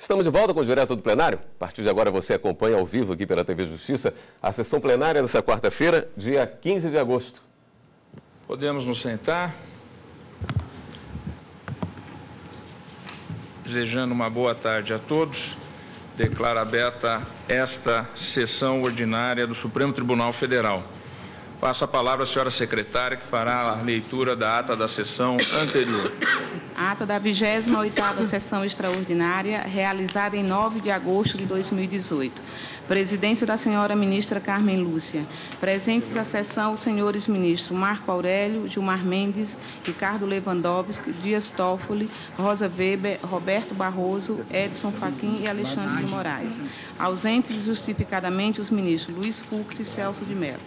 Estamos de volta com o Direto do Plenário. A partir de agora você acompanha ao vivo aqui pela TV Justiça a sessão plenária dessa quarta-feira, dia 15 de agosto. Podemos nos sentar. Desejando uma boa tarde a todos, declaro aberta esta sessão ordinária do Supremo Tribunal Federal. Passo a palavra à senhora secretária, que fará a leitura da ata da sessão anterior. Ata da 28ª sessão extraordinária, realizada em 9 de agosto de 2018. Presidência da senhora ministra Carmen Lúcia. Presentes à sessão os senhores ministros Marco Aurélio, Gilmar Mendes, Ricardo Lewandowski, Dias Toffoli, Rosa Weber, Roberto Barroso, Edson Fachin e Alexandre de Moraes. Ausentes justificadamente os ministros Luiz Fux e Celso de Mello.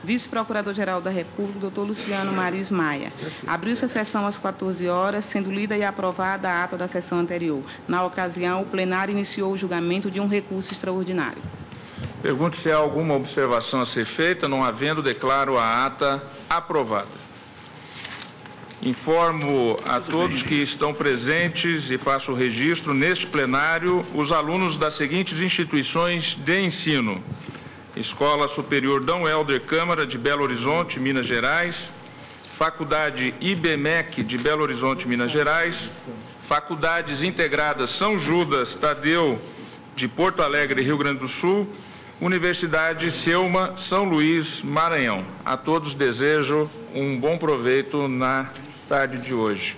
Vice-procurador-geral da República, doutor Luciano Maris Maia. Abriu-se a sessão às 14 horas, sendo lida e aprovada a ata da sessão anterior. Na ocasião, o plenário iniciou o julgamento de um recurso extraordinário. Pergunto se há alguma observação a ser feita. Não havendo, declaro a ata aprovada. Informo a todos que estão presentes e faço o registro neste plenário os alunos das seguintes instituições de ensino: Escola Superior D. Helder Câmara, de Belo Horizonte, Minas Gerais; Faculdade IBMEC, de Belo Horizonte, Minas Gerais; Faculdades Integradas São Judas Tadeu, de Porto Alegre, Rio Grande do Sul; Universidade Selma, São Luís, Maranhão. A todos desejo um bom proveito na tarde de hoje.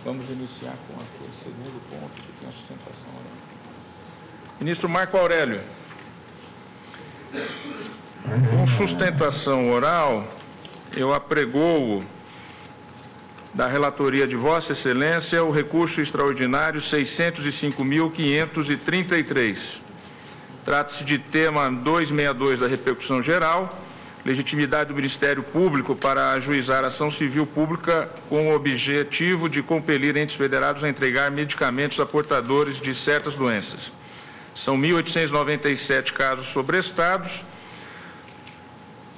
Vamos iniciar com o segundo ponto, que tem a sustentação oral. Ministro Marco Aurélio. Com sustentação oral, eu apregoo da relatoria de Vossa Excelência o recurso extraordinário 605.533. Trata-se de tema 262 da repercussão geral, legitimidade do Ministério Público para ajuizar ação civil pública com o objetivo de compelir entes federados a entregar medicamentos a portadores de certas doenças. São 1.897 casos sobrestados.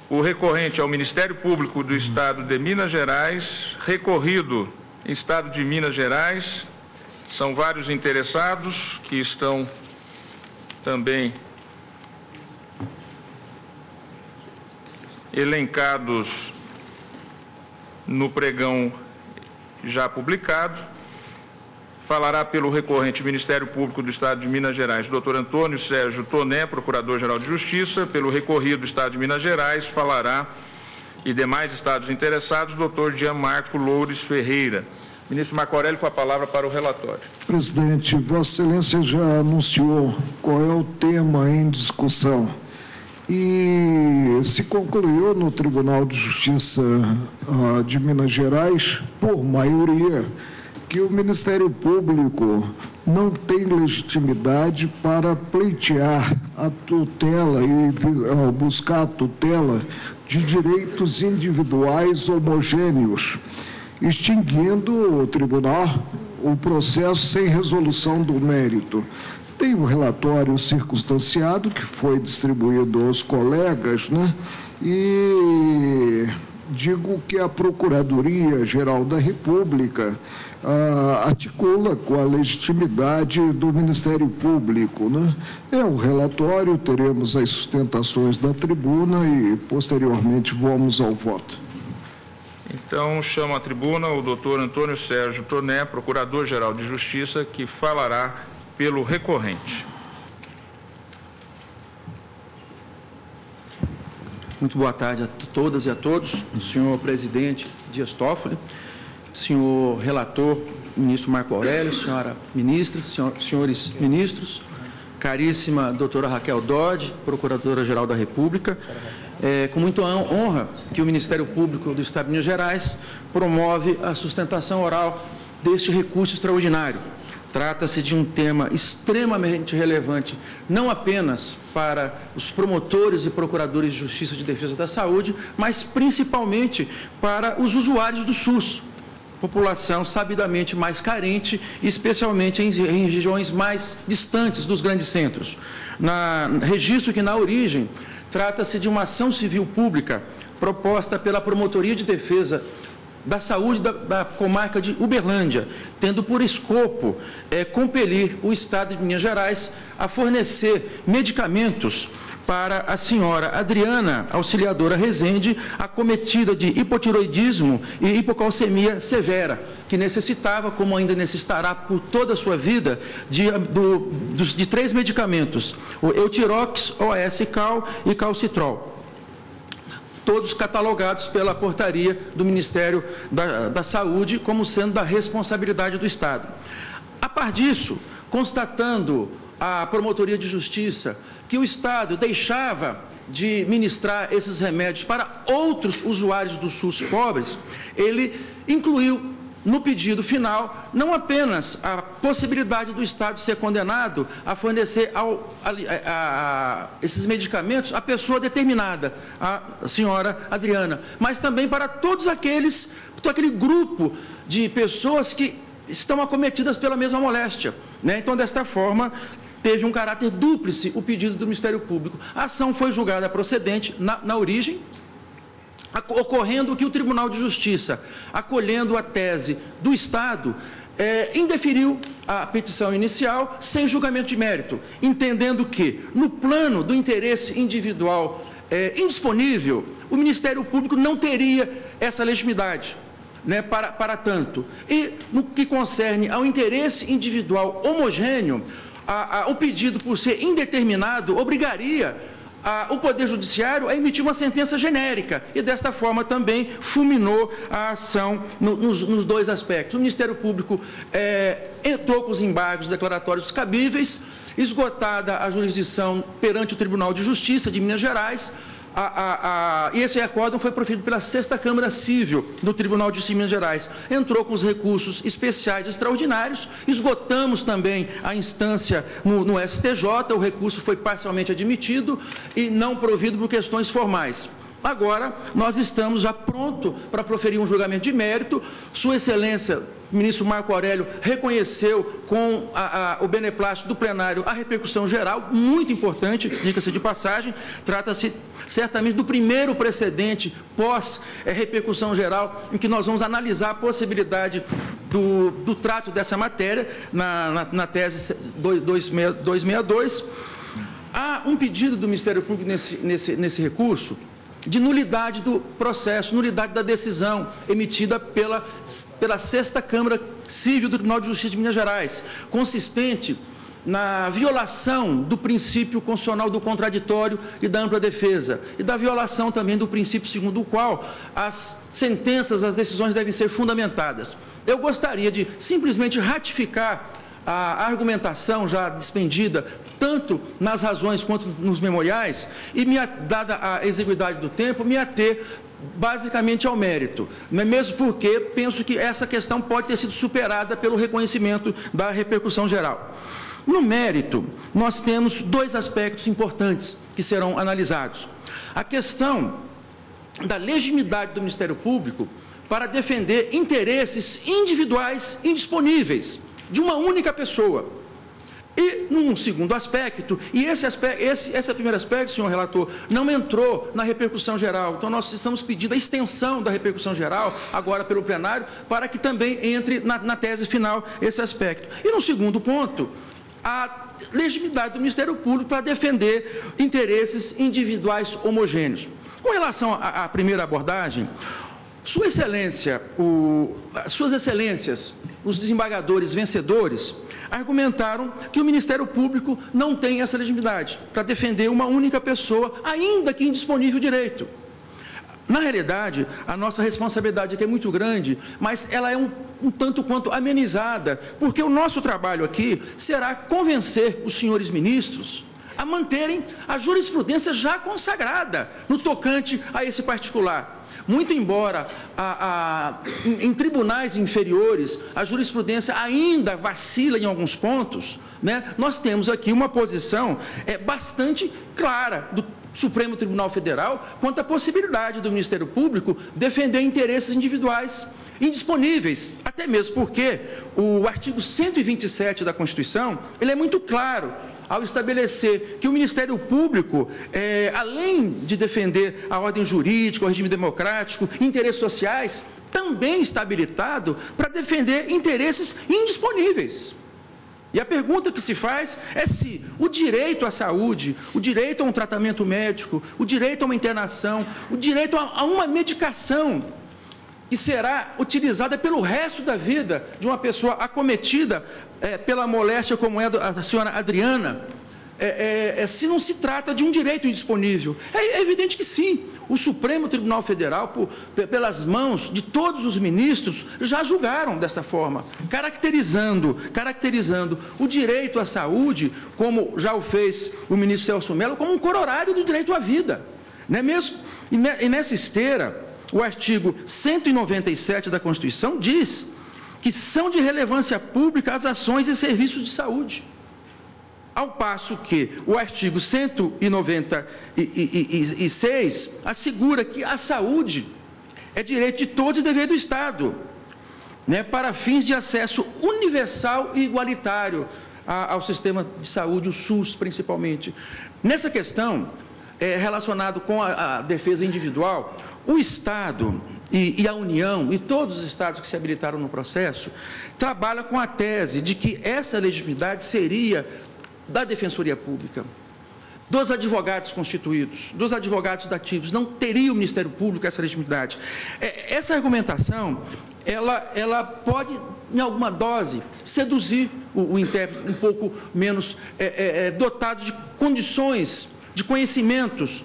O recorrente é o Ministério Público do Estado de Minas Gerais, recorrido Estado de Minas Gerais. São vários interessados que estão também elencados no pregão já publicado. Falará pelo recorrente Ministério Público do Estado de Minas Gerais, Dr. Antônio Sérgio Toné, Procurador-Geral de Justiça. Pelo recorrido do Estado de Minas Gerais, falará, e demais estados interessados, Dr. Gianmarco Loures Ferreira. Ministro Marco Aurélio, com a palavra para o relatório. Presidente, Vossa Excelência já anunciou qual é o tema em discussão e se concluiu no Tribunal de Justiça de Minas Gerais, por maioria, que o Ministério Público não tem legitimidade para pleitear a tutela e buscar a tutela de direitos individuais homogêneos, extinguindo o tribunal o processo sem resolução do mérito. Tem um relatório circunstanciado que foi distribuído aos colegas, né? E digo que a Procuradoria-Geral da República articula com a legitimidade do Ministério Público, né? É o relatório, teremos as sustentações da tribuna e posteriormente vamos ao voto. Então, chamo à tribuna o doutor Antônio Sérgio Toné, Procurador-Geral de Justiça, que falará pelo recorrente. Muito boa tarde a todas e a todos. Senhor presidente Dias Toffoli, senhor relator, ministro Marco Aurélio, senhora ministra, senhores ministros, caríssima doutora Raquel Dodge, Procuradora-Geral da República. Com muita honra que o Ministério Público do Estado de Minas Gerais promove a sustentação oral deste recurso extraordinário. Trata-se de um tema extremamente relevante, não apenas para os promotores e procuradores de Justiça de Defesa da Saúde, mas principalmente para os usuários do SUS, população sabidamente mais carente, especialmente em regiões mais distantes dos grandes centros. Registro que, na origem, trata-se de uma ação civil pública proposta pela Promotoria de Defesa da Saúde da comarca de Uberlândia, tendo por escopo compelir o Estado de Minas Gerais a fornecer medicamentos para a senhora Adriana Auxiliadora Rezende, acometida de hipotiroidismo e hipocalcemia severa, que necessitava, como ainda necessitará por toda a sua vida, de 3 medicamentos, o Eutirox, OS-Cal e Calcitrol, todos catalogados pela portaria do Ministério da Saúde como sendo da responsabilidade do Estado. A par disso, constatando a Promotoria de Justiça que o Estado deixava de ministrar esses remédios para outros usuários do SUS pobres, ele incluiu no pedido final não apenas a possibilidade do Estado ser condenado a fornecer esses medicamentos à pessoa determinada, a senhora Adriana, mas também para todo aquele grupo de pessoas que estão acometidas pela mesma moléstia, né? Então, desta forma, teve um caráter dúplice o pedido do Ministério Público. A ação foi julgada procedente na origem, ocorrendo que o Tribunal de Justiça, acolhendo a tese do Estado, indeferiu a petição inicial sem julgamento de mérito, entendendo que, no plano do interesse individual indisponível, o Ministério Público não teria essa legitimidade, né, para tanto. E, no que concerne ao interesse individual homogêneo, o pedido, por ser indeterminado, obrigaria o Poder Judiciário a emitir uma sentença genérica e, desta forma, também fulminou a ação nos 2 aspectos. O Ministério Público entrou com os embargos declaratórios cabíveis, esgotada a jurisdição perante o Tribunal de Justiça de Minas Gerais, e esse acórdão foi proferido pela 6ª Câmara Civil do Tribunal de Justiça de Minas Gerais. Entrou com os recursos especiais extraordinários, esgotamos também a instância no STJ, o recurso foi parcialmente admitido e não provido por questões formais. Agora, nós estamos já prontos para proferir um julgamento de mérito. Sua Excelência, o ministro Marco Aurélio, reconheceu com o beneplácito do plenário a repercussão geral, muito importante, diga-se de passagem. Trata-se certamente do primeiro precedente pós-repercussão geral, em que nós vamos analisar a possibilidade do trato dessa matéria na tese 262. Há um pedido do Ministério Público nesse recurso de nulidade do processo, nulidade da decisão emitida pela 6ª Câmara Civil do Tribunal de Justiça de Minas Gerais, consistente na violação do princípio constitucional do contraditório e da ampla defesa, e da violação também do princípio segundo o qual as sentenças, as decisões devem ser fundamentadas. Eu gostaria de simplesmente ratificar a argumentação já despendida, tanto nas razões quanto nos memoriais, e, dada a exiguidade do tempo, me ater basicamente ao mérito, mesmo porque penso que essa questão pode ter sido superada pelo reconhecimento da repercussão geral. No mérito, nós temos 2 aspectos importantes que serão analisados. A questão da legitimidade do Ministério Público para defender interesses individuais indisponíveis de uma única pessoa. E, num segundo aspecto, esse primeiro aspecto, senhor relator, não entrou na repercussão geral. Então, nós estamos pedindo a extensão da repercussão geral, agora pelo plenário, para que também entre na tese final esse aspecto. E, no segundo ponto, a legitimidade do Ministério Público para defender interesses individuais homogêneos. Com relação à primeira abordagem, Suas Excelências, os desembargadores vencedores, argumentaram que o Ministério Público não tem essa legitimidade para defender uma única pessoa, ainda que indisponível direito. Na realidade, a nossa responsabilidade aqui é muito grande, mas ela é um tanto quanto amenizada, porque o nosso trabalho aqui será convencer os senhores ministros a manterem a jurisprudência já consagrada no tocante a esse particular. Muito embora em tribunais inferiores a jurisprudência ainda vacila em alguns pontos, né, nós temos aqui uma posição bastante clara do Supremo Tribunal Federal quanto à possibilidade do Ministério Público defender interesses individuais indisponíveis, até mesmo porque o artigo 127 da Constituição, ele é muito claro ao estabelecer que o Ministério Público, além de defender a ordem jurídica, o regime democrático, interesses sociais, também está habilitado para defender interesses indisponíveis. E a pergunta que se faz é se o direito à saúde, o direito a um tratamento médico, o direito a uma internação, o direito a uma medicação que será utilizada pelo resto da vida de uma pessoa acometida pela moléstia como é a senhora Adriana, se não se trata de um direito indisponível. É evidente que sim. O Supremo Tribunal Federal, pelas mãos de todos os ministros, já julgaram dessa forma, caracterizando o direito à saúde, como já o fez o ministro Celso Mello, como um corolário do direito à vida. Não é mesmo? E nessa esteira, o artigo 197 da Constituição diz que são de relevância pública as ações e serviços de saúde. Ao passo que o artigo 196 assegura que a saúde é direito de todos e dever do Estado, né, para fins de acesso universal e igualitário ao sistema de saúde, o SUS principalmente. Nessa questão, relacionado com a defesa individual, o Estado e a União, e todos os Estados que se habilitaram no processo, trabalham com a tese de que essa legitimidade seria da Defensoria Pública, dos advogados constituídos, dos advogados dativos. Não teria o Ministério Público essa legitimidade. Essa argumentação, ela pode, em alguma dose, seduzir o intérprete um pouco menos dotado de condições, de conhecimentos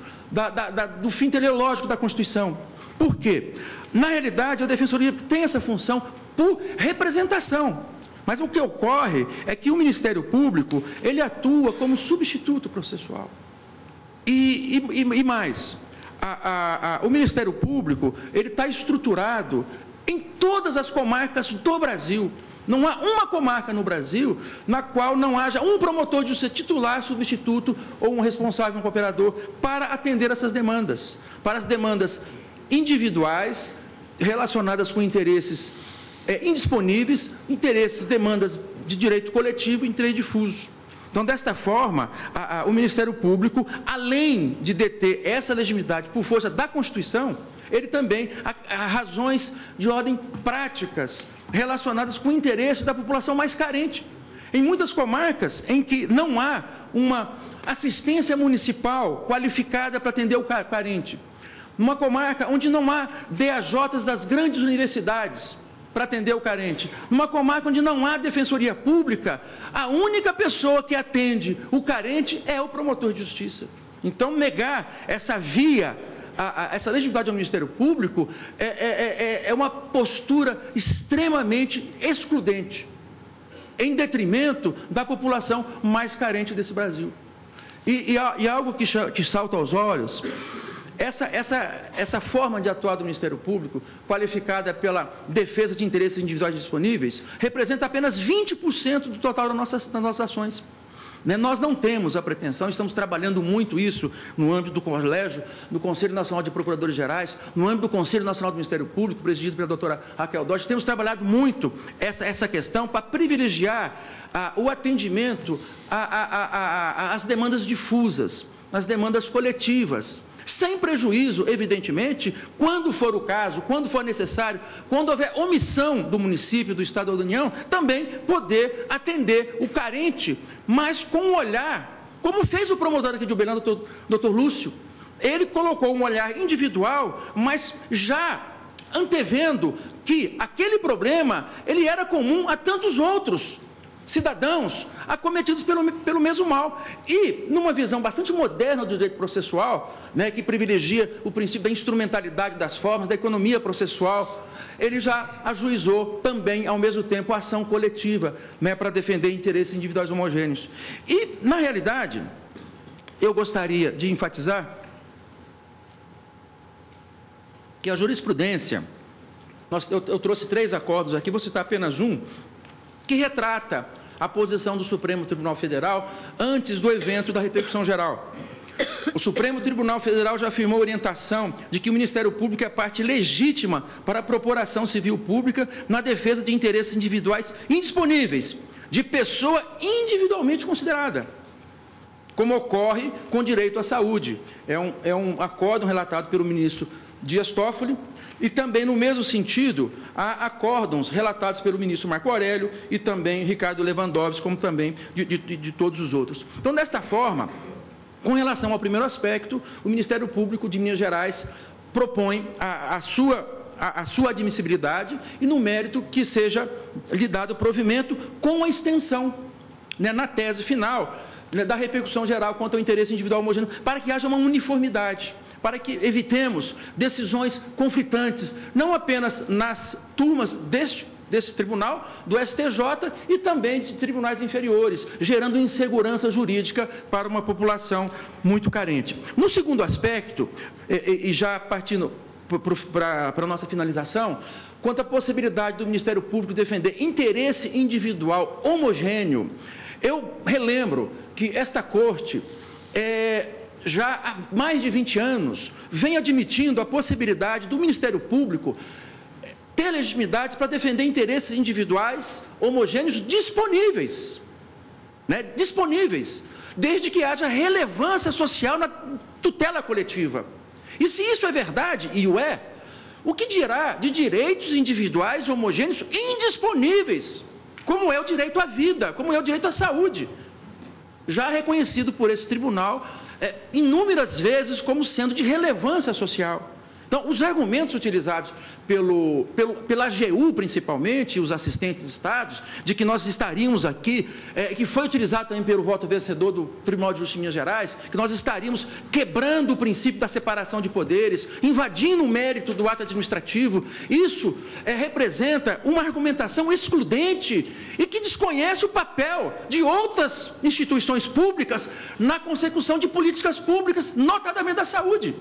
do fim teleológico da Constituição. Por quê? Na realidade, a Defensoria tem essa função por representação. Mas o que ocorre é que o Ministério Público, ele atua como substituto processual. E mais, o Ministério Público, ele está estruturado em todas as comarcas do Brasil. Não há uma comarca no Brasil na qual não haja um promotor de justiça titular, substituto ou um responsável, um cooperador, para atender essas demandas. Para as demandas individuais, relacionadas com interesses indisponíveis, interesses, demandas de direito coletivo e interesse difuso. Então, desta forma, o Ministério Público, além de deter essa legitimidade por força da Constituição, ele também há razões de ordem práticas relacionadas com o interesse da população mais carente. Em muitas comarcas em que não há uma assistência municipal qualificada para atender o carente, numa comarca onde não há DAJs das grandes universidades para atender o carente, numa comarca onde não há defensoria pública, a única pessoa que atende o carente é o promotor de justiça. Então, negar essa via, essa legitimidade ao Ministério Público é uma postura extremamente excludente, em detrimento da população mais carente desse Brasil. E algo que salta aos olhos, essa forma de atuar do Ministério Público, qualificada pela defesa de interesses individuais disponíveis, representa apenas 20% do total das nossas ações. Nós não temos a pretensão, estamos trabalhando muito isso no âmbito do colégio, do Conselho Nacional de Procuradores Gerais, no âmbito do Conselho Nacional do Ministério Público, presidido pela doutora Raquel Dodge, temos trabalhado muito essa questão para privilegiar o atendimento às demandas difusas, às demandas coletivas, sem prejuízo, evidentemente, quando for o caso, quando for necessário, quando houver omissão do município, do Estado ou da União, também poder atender o carente, mas com um olhar, como fez o promotor aqui de Uberlândia, doutor Lúcio. Ele colocou um olhar individual, mas já antevendo que aquele problema, ele era comum a tantos outros cidadãos acometidos pelo mesmo mal. E, numa visão bastante moderna do direito processual, que privilegia o princípio da instrumentalidade das formas, da economia processual, ele já ajuizou também, ao mesmo tempo, a ação coletiva, para defender interesses individuais homogêneos. E, na realidade, eu gostaria de enfatizar que a jurisprudência, eu trouxe 3 acordos aqui, vou citar apenas um, que retrata a posição do Supremo Tribunal Federal antes do evento da repercussão geral. O Supremo Tribunal Federal já afirmou a orientação de que o Ministério Público é parte legítima para propor ação civil pública na defesa de interesses individuais indisponíveis, de pessoa individualmente considerada, como ocorre com direito à saúde. É um acórdão relatado pelo ministro Dias Toffoli, e também, no mesmo sentido, há acórdãos relatados pelo ministro Marco Aurélio e também Ricardo Lewandowski, como também de todos os outros. Então, desta forma, com relação ao primeiro aspecto, o Ministério Público de Minas Gerais propõe a sua admissibilidade e, no mérito, que seja lhe dado provimento com a extensão, né, na tese final, né, da repercussão geral quanto ao interesse individual homogêneo, para que haja uma uniformidade, para que evitemos decisões conflitantes, não apenas nas turmas desse tribunal, do STJ e também de tribunais inferiores, gerando insegurança jurídica para uma população muito carente. No segundo aspecto, e já partindo para a nossa finalização, quanto à possibilidade do Ministério Público defender interesse individual homogêneo, eu relembro que esta Corte, já há mais de 20 anos, vem admitindo a possibilidade do Ministério Público ter legitimidade para defender interesses individuais homogêneos disponíveis, né? Disponíveis, desde que haja relevância social na tutela coletiva. E se isso é verdade, e o é, o que dirá de direitos individuais homogêneos indisponíveis, como é o direito à vida, como é o direito à saúde, já reconhecido por esse tribunal inúmeras vezes como sendo de relevância social. Então, os argumentos utilizados pela AGU, principalmente, e os assistentes de Estados, de que nós estaríamos aqui, que foi utilizado também pelo voto vencedor do Tribunal de Justiça de Minas Gerais, que nós estaríamos quebrando o princípio da separação de poderes, invadindo o mérito do ato administrativo, isso representa uma argumentação excludente e que desconhece o papel de outras instituições públicas na consecução de políticas públicas, notadamente da saúde.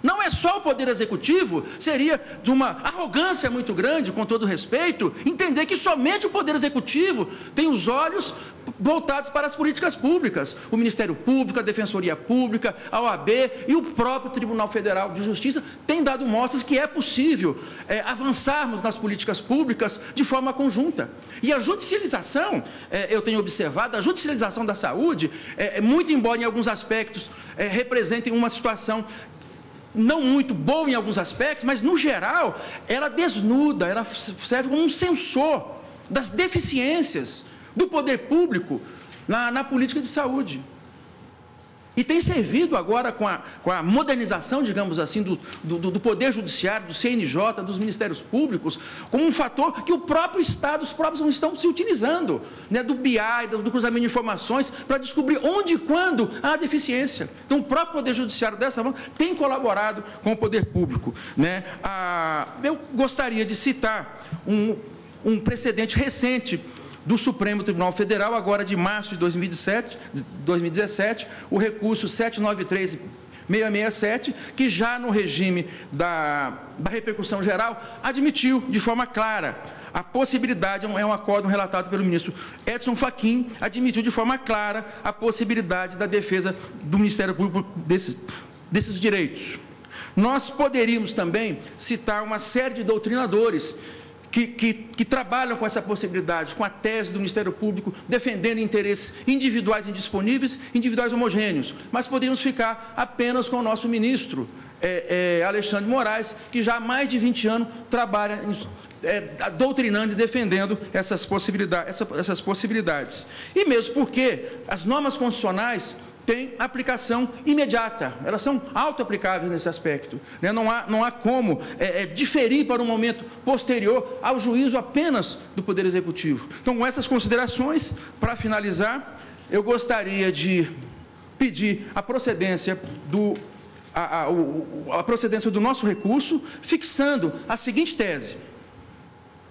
Não é só o Poder Executivo, seria de uma arrogância muito grande, com todo respeito, entender que somente o Poder Executivo tem os olhos voltados para as políticas públicas. O Ministério Público, a Defensoria Pública, a OAB e o próprio Tribunal Federal de Justiça têm dado mostras que é possível avançarmos nas políticas públicas de forma conjunta. E a judicialização, eu tenho observado, a judicialização da saúde, muito embora em alguns aspectos representem uma situação não muito boa em alguns aspectos, mas, no geral, ela desnuda, ela serve como um sensor das deficiências do poder público na política de saúde. E tem servido agora, com a modernização, digamos assim, do Poder Judiciário, do CNJ, dos Ministérios Públicos, como um fator que o próprio Estado, os próprios não estão se utilizando, né, do BI, do cruzamento de informações, para descobrir onde e quando há deficiência. Então, o próprio Poder Judiciário, dessa forma, tem colaborado com o Poder Público, né? Eu gostaria de citar um precedente recente do Supremo Tribunal Federal, agora de março de 2017, o recurso 793-667, que já no regime da repercussão geral, admitiu de forma clara a possibilidade, é um acórdão relatado pelo ministro Edson Fachin, admitiu de forma clara a possibilidade da defesa do Ministério Público desses direitos. Nós poderíamos também citar uma série de doutrinadores que trabalham com essa possibilidade, com a tese do Ministério Público, defendendo interesses individuais indisponíveis, individuais homogêneos. Mas poderíamos ficar apenas com o nosso ministro, Alexandre Moraes, que já há mais de 20 anos trabalha doutrinando e defendendo essas possibilidades. E mesmo porque as normas constitucionais têm aplicação imediata, elas são auto-aplicáveis nesse aspecto, né? Não há como diferir para um momento posterior ao juízo apenas do Poder Executivo. Então, com essas considerações, para finalizar, eu gostaria de pedir a procedência do nosso recurso, fixando a seguinte tese: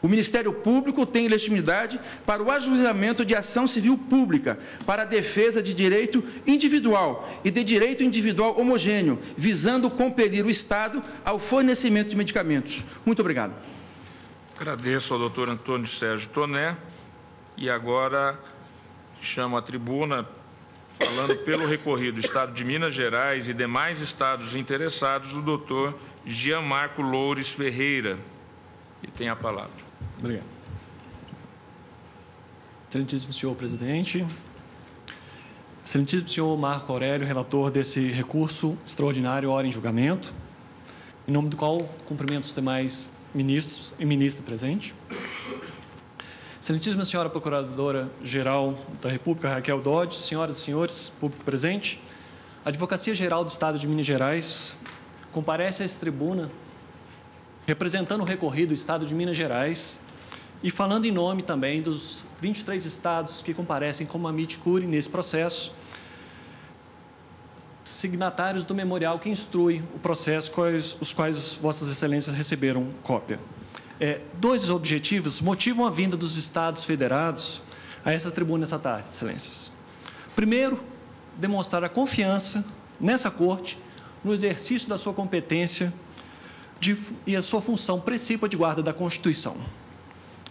o Ministério Público tem legitimidade para o ajuizamento de ação civil pública para a defesa de direito individual e de direito individual homogêneo, visando compelir o Estado ao fornecimento de medicamentos. Muito obrigado. Agradeço ao doutor Antônio Sérgio Toné. E agora chamo à tribuna, falando pelo recorrido do Estado de Minas Gerais e demais estados interessados, o doutor Jean Marco Loures Ferreira. E tem a palavra. Obrigado. Excelentíssimo senhor presidente, excelentíssimo senhor Marco Aurélio, relator desse recurso extraordinário, hora em julgamento, em nome do qual cumprimento os demais ministros e ministra presente. Excelentíssima Senhora Procuradora-Geral da República, Raquel Dodge, senhoras e senhores, público presente, a Advocacia Geral do Estado de Minas Gerais comparece a essa tribuna representando o recorrido do Estado de Minas Gerais e falando em nome também dos 23 estados que comparecem como amici curiae nesse processo, signatários do memorial que instrui o processo, os quais Vossas Excelências receberam cópia. Dois objetivos motivam a vinda dos Estados federados a essa tribuna nessa tarde, Excelências. Primeiro, demonstrar a confiança nessa Corte no exercício da sua competência e a sua função principal de guarda da Constituição.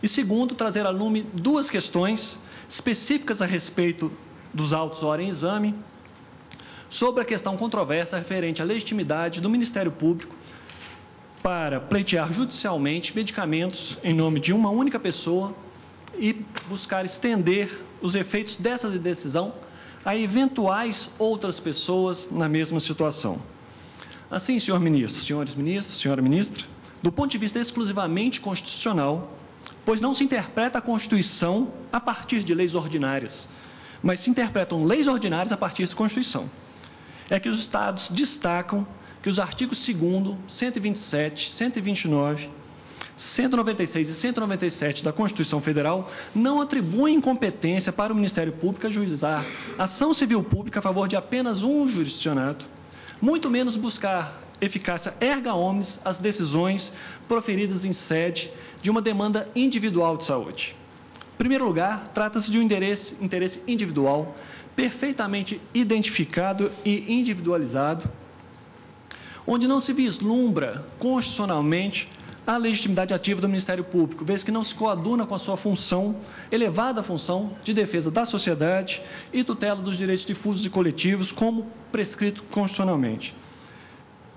E segundo, trazer a lume duas questões específicas a respeito dos autos ora em exame, sobre a questão controversa referente à legitimidade do Ministério Público para pleitear judicialmente medicamentos em nome de uma única pessoa e buscar estender os efeitos dessa decisão a eventuais outras pessoas na mesma situação. Assim, senhor ministro, senhores ministros, senhora ministra, do ponto de vista exclusivamente constitucional, pois não se interpreta a Constituição a partir de leis ordinárias, mas se interpretam leis ordinárias a partir da Constituição. É que os Estados destacam que os artigos 2º, 127, 129, 196 e 197 da Constituição Federal não atribuem competência para o Ministério Público ajuizar ação civil pública a favor de apenas um jurisdicionado, muito menos buscar eficácia erga omnes às decisões proferidas em sede de uma demanda individual de saúde. Em primeiro lugar, trata-se de um interesse individual, perfeitamente identificado e individualizado, onde não se vislumbra constitucionalmente a legitimidade ativa do Ministério Público, vez que não se coaduna com a sua função, elevada função de defesa da sociedade e tutela dos direitos difusos e coletivos, como prescrito constitucionalmente.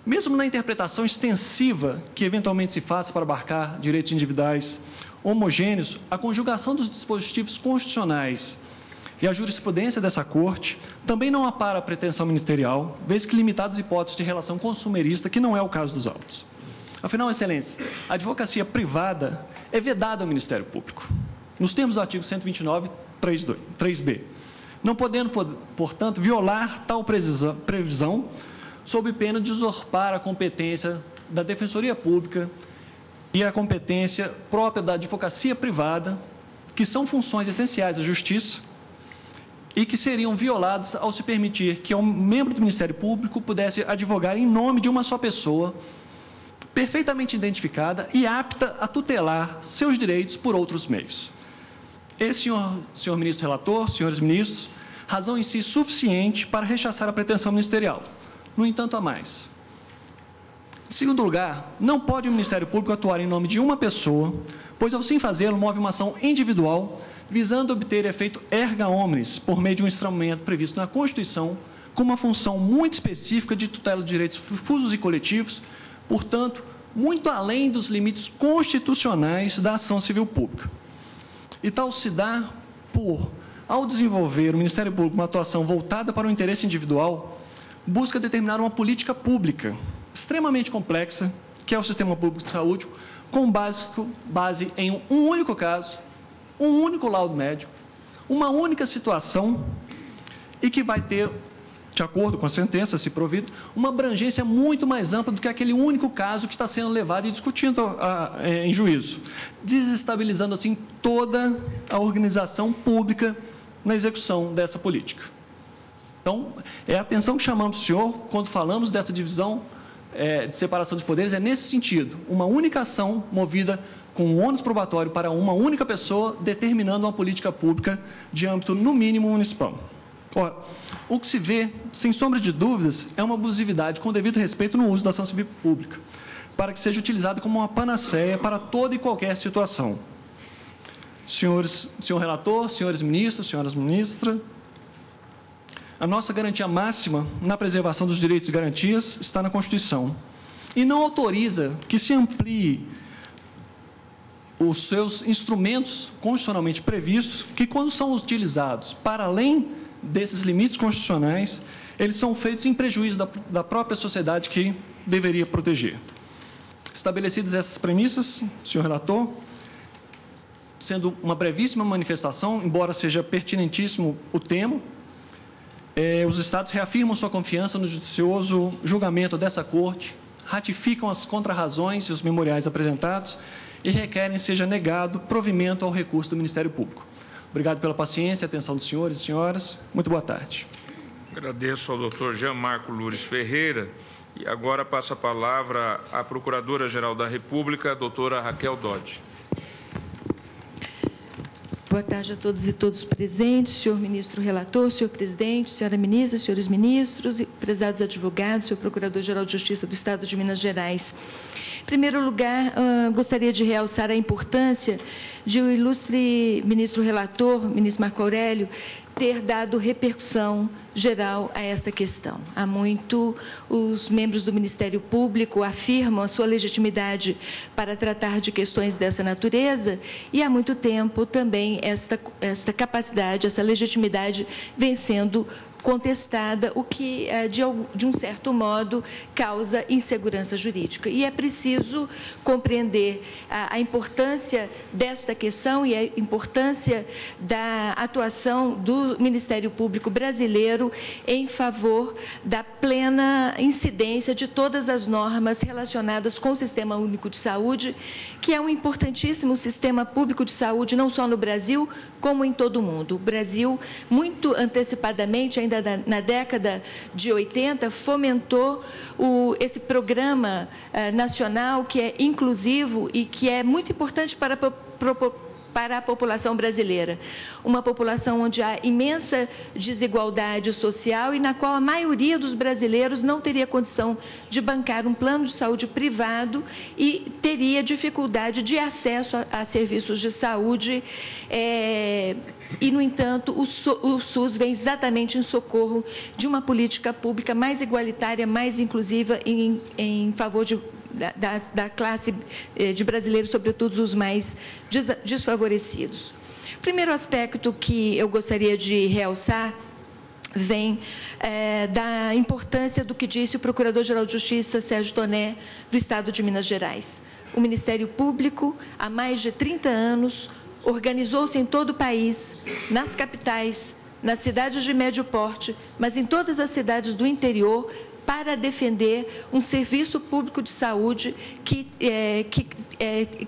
Mesmo na interpretação extensiva que eventualmente se faça para abarcar direitos individuais homogêneos, a conjugação dos dispositivos constitucionais e a jurisprudência dessa Corte também não apara a pretensão ministerial, vez que limitadas hipóteses de relação consumerista, que não é o caso dos autos. Afinal, Excelência, a advocacia privada é vedada ao Ministério Público, nos termos do artigo 129, 3b, não podendo, portanto, violar tal previsão sob pena de usurpar a competência da Defensoria Pública e a competência própria da advocacia privada, que são funções essenciais da Justiça e que seriam violadas ao se permitir que um membro do Ministério Público pudesse advogar em nome de uma só pessoa, perfeitamente identificada e apta a tutelar seus direitos por outros meios. Esse, senhor ministro relator, senhores ministros, razão em si suficiente para rechaçar a pretensão ministerial. No entanto, há mais. Em segundo lugar, não pode o Ministério Público atuar em nome de uma pessoa, pois, ao sim fazê-lo, move uma ação individual, visando obter efeito erga omnes, por meio de um instrumento previsto na Constituição, com uma função muito específica de tutela de direitos difusos e coletivos, portanto, muito além dos limites constitucionais da ação civil pública. E tal se dá por, ao desenvolver o Ministério Público uma atuação voltada para o interesse individual, busca determinar uma política pública extremamente complexa, que é o Sistema Público de Saúde, com base em um único caso, um único laudo médico, uma única situação e que vai ter, de acordo com a sentença, se provida, uma abrangência muito mais ampla do que aquele único caso que está sendo levado e discutido em juízo, desestabilizando, assim, toda a organização pública na execução dessa política. Então, a atenção que chamamos do senhor, quando falamos dessa divisão de separação de poderes, é nesse sentido, uma única ação movida com um ônus probatório para uma única pessoa, determinando uma política pública de âmbito, no mínimo, municipal. Ora, o que se vê, sem sombra de dúvidas, é uma abusividade com devido respeito no uso da ação civil pública, para que seja utilizada como uma panaceia para toda e qualquer situação. Senhor relator, senhores ministros, senhoras ministras, a nossa garantia máxima na preservação dos direitos e garantias está na Constituição e não autoriza que se amplie os seus instrumentos constitucionalmente previstos, que, quando são utilizados para além desses limites constitucionais, eles são feitos em prejuízo da própria sociedade que deveria proteger. Estabelecidas essas premissas, senhor relator, sendo uma brevíssima manifestação, embora seja pertinentíssimo o tema, os Estados reafirmam sua confiança no judicioso julgamento dessa Corte, ratificam as contrarrazões e os memoriais apresentados e requerem seja negado provimento ao recurso do Ministério Público. Obrigado pela paciência e atenção dos senhores e senhoras. Muito boa tarde. Agradeço ao doutor Jean Marco Loures Ferreira. E agora passo a palavra à Procuradora-Geral da República, a doutora Raquel Dodge. Boa tarde a todos e todos presentes, senhor ministro relator, senhor presidente, senhora ministra, senhores ministros, prezados advogados, senhor Procurador-Geral de Justiça do Estado de Minas Gerais. Em primeiro lugar, gostaria de realçar a importância de o ilustre ministro relator, ministro Marco Aurélio, ter dado repercussão geral a esta questão. Há muito, os membros do Ministério Público afirmam a sua legitimidade para tratar de questões dessa natureza e, há muito tempo, também esta capacidade, essa legitimidade vem sendo contestada, o que, de um certo modo, causa insegurança jurídica. E é preciso compreender a importância desta questão e a importância da atuação do Ministério Público brasileiro em favor da plena incidência de todas as normas relacionadas com o Sistema Único de Saúde, que é um importantíssimo sistema público de saúde, não só no Brasil, como em todo o mundo. O Brasil, muito antecipadamente, ainda na década de 80, fomentou esse programa nacional que é inclusivo e que é muito importante para a população brasileira. Uma população onde há imensa desigualdade social e na qual a maioria dos brasileiros não teria condição de bancar um plano de saúde privado e teria dificuldade de acesso a serviços de saúde. E, no entanto, o SUS vem exatamente em socorro de uma política pública mais igualitária, mais inclusiva em favor da classe de brasileiros, sobretudo os mais desfavorecidos. O primeiro aspecto que eu gostaria de realçar vem da importância do que disse o Procurador-Geral de Justiça, Sérgio Toné, do Estado de Minas Gerais. O Ministério Público, há mais de 30 anos, organizou-se em todo o país, nas capitais, nas cidades de médio porte, mas em todas as cidades do interior, para defender um serviço público de saúde que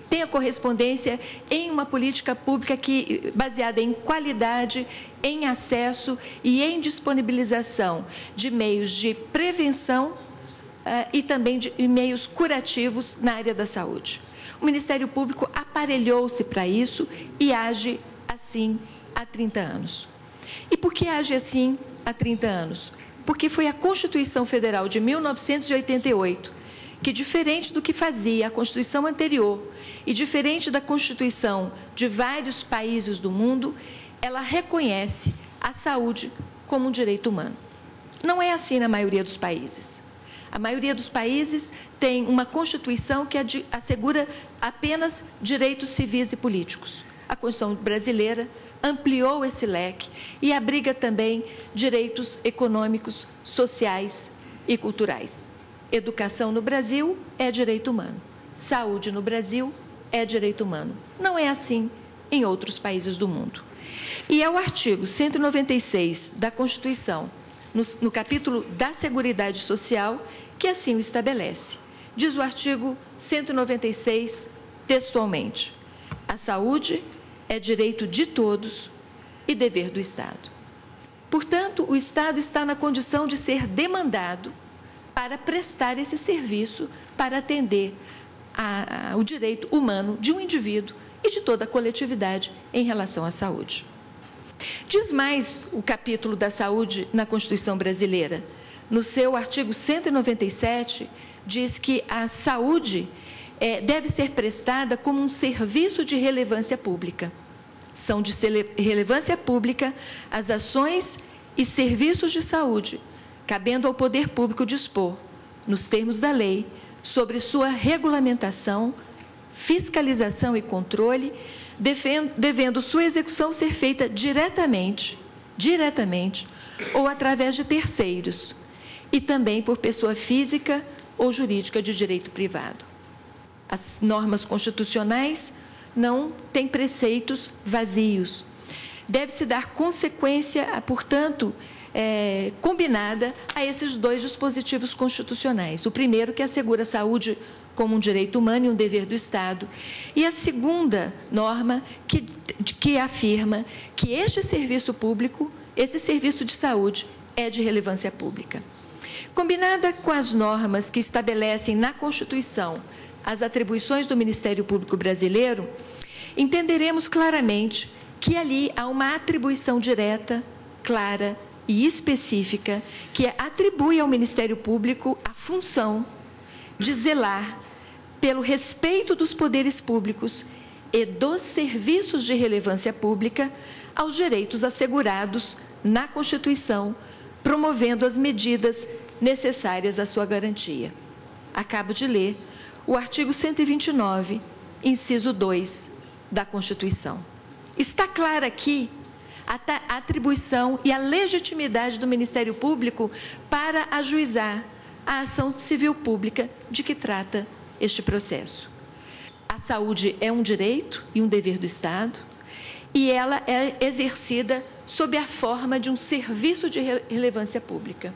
tenha correspondência em uma política pública baseada em qualidade, em acesso e em disponibilização de meios de prevenção e também de meios curativos na área da saúde. O Ministério Público aparelhou-se para isso e age assim há 30 anos. E por que age assim há 30 anos? Porque foi a Constituição Federal de 1988, que, diferente do que fazia a Constituição anterior e diferente da Constituição de vários países do mundo, ela reconhece a saúde como um direito humano. Não é assim na maioria dos países. A maioria dos países tem uma Constituição que assegura apenas direitos civis e políticos. A Constituição brasileira ampliou esse leque e abriga também direitos econômicos, sociais e culturais. Educação no Brasil é direito humano. Saúde no Brasil é direito humano. Não é assim em outros países do mundo. E é o artigo 196 da Constituição, no capítulo da Seguridade Social, que assim o estabelece. Diz o artigo 196, textualmente: a saúde é direito de todos e dever do Estado. Portanto, o Estado está na condição de ser demandado para prestar esse serviço, para atender o direito humano de um indivíduo e de toda a coletividade em relação à saúde. Diz mais o capítulo da saúde na Constituição brasileira. No seu artigo 197, diz que a saúde deve ser prestada como um serviço de relevância pública. São de relevância pública as ações e serviços de saúde, cabendo ao poder público dispor, nos termos da lei, sobre sua regulamentação, fiscalização e controle, devendo sua execução ser feita diretamente ou através de terceiros, e também por pessoa física ou jurídica de direito privado. As normas constitucionais não têm preceitos vazios. Deve-se dar consequência, portanto, combinada a esses dois dispositivos constitucionais. O primeiro, que assegura a saúde como um direito humano e um dever do Estado. E a segunda norma, que afirma que este serviço público, esse serviço de saúde, é de relevância pública. Combinada com as normas que estabelecem na Constituição as atribuições do Ministério Público Brasileiro, entenderemos claramente que ali há uma atribuição direta, clara e específica, que atribui ao Ministério Público a função de zelar pelo respeito dos poderes públicos e dos serviços de relevância pública aos direitos assegurados na Constituição, promovendo as medidas necessárias à sua garantia. Acabo de ler o artigo 129, inciso 2 da Constituição. Está clara aqui a atribuição e a legitimidade do Ministério Público para ajuizar a ação civil pública de que trata este processo. A saúde é um direito e um dever do Estado, e ela é exercida sob a forma de um serviço de relevância pública.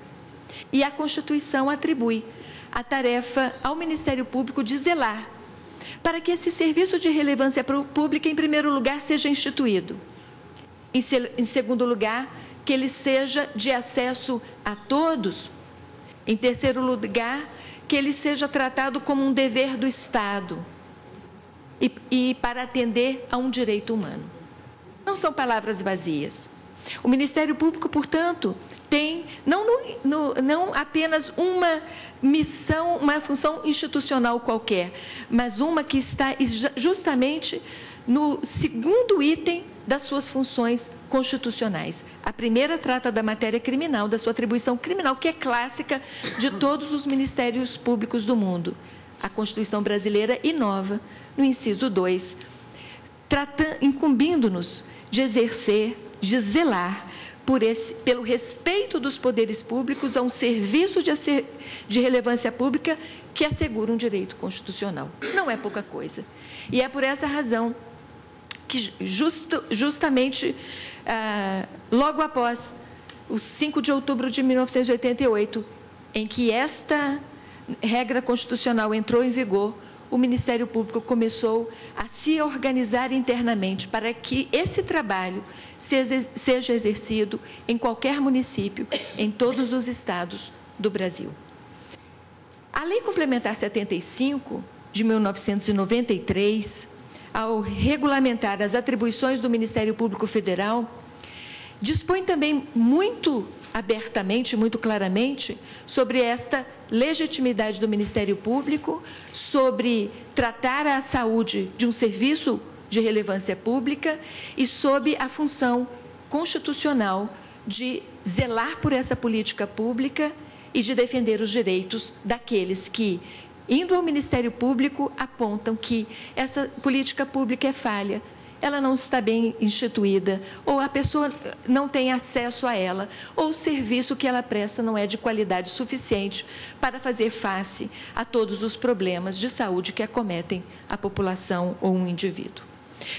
E a Constituição atribui a tarefa ao Ministério Público de zelar para que esse serviço de relevância pública, em primeiro lugar, seja instituído. Em segundo lugar, que ele seja de acesso a todos. Em terceiro lugar, que ele seja tratado como um dever do Estado e para atender a um direito humano. Não são palavras vazias. O Ministério Público, portanto, tem não apenas uma missão, uma função institucional qualquer, mas uma que está justamente no segundo item das suas funções constitucionais. A primeira trata da matéria criminal, da sua atribuição criminal, que é clássica de todos os ministérios públicos do mundo. A Constituição brasileira inova no inciso 2, incumbindo-nos de exercer, de zelar pelo respeito dos poderes públicos a um serviço de relevância pública que assegura um direito constitucional. Não é pouca coisa. E é por essa razão que justamente logo após o 5 de outubro de 1988, em que esta regra constitucional entrou em vigor, o Ministério Público começou a se organizar internamente para que esse trabalho seja exercido em qualquer município, em todos os estados do Brasil. A Lei Complementar 75, de 1993, ao regulamentar as atribuições do Ministério Público Federal, dispõe também muito abertamente, muito claramente, sobre esta legitimidade do Ministério Público, sobre tratar a saúde de um serviço de relevância pública e sob a função constitucional de zelar por essa política pública e de defender os direitos daqueles que, indo ao Ministério Público, apontam que essa política pública é falha, ela não está bem instituída, ou a pessoa não tem acesso a ela, ou o serviço que ela presta não é de qualidade suficiente para fazer face a todos os problemas de saúde que acometem a população ou um indivíduo.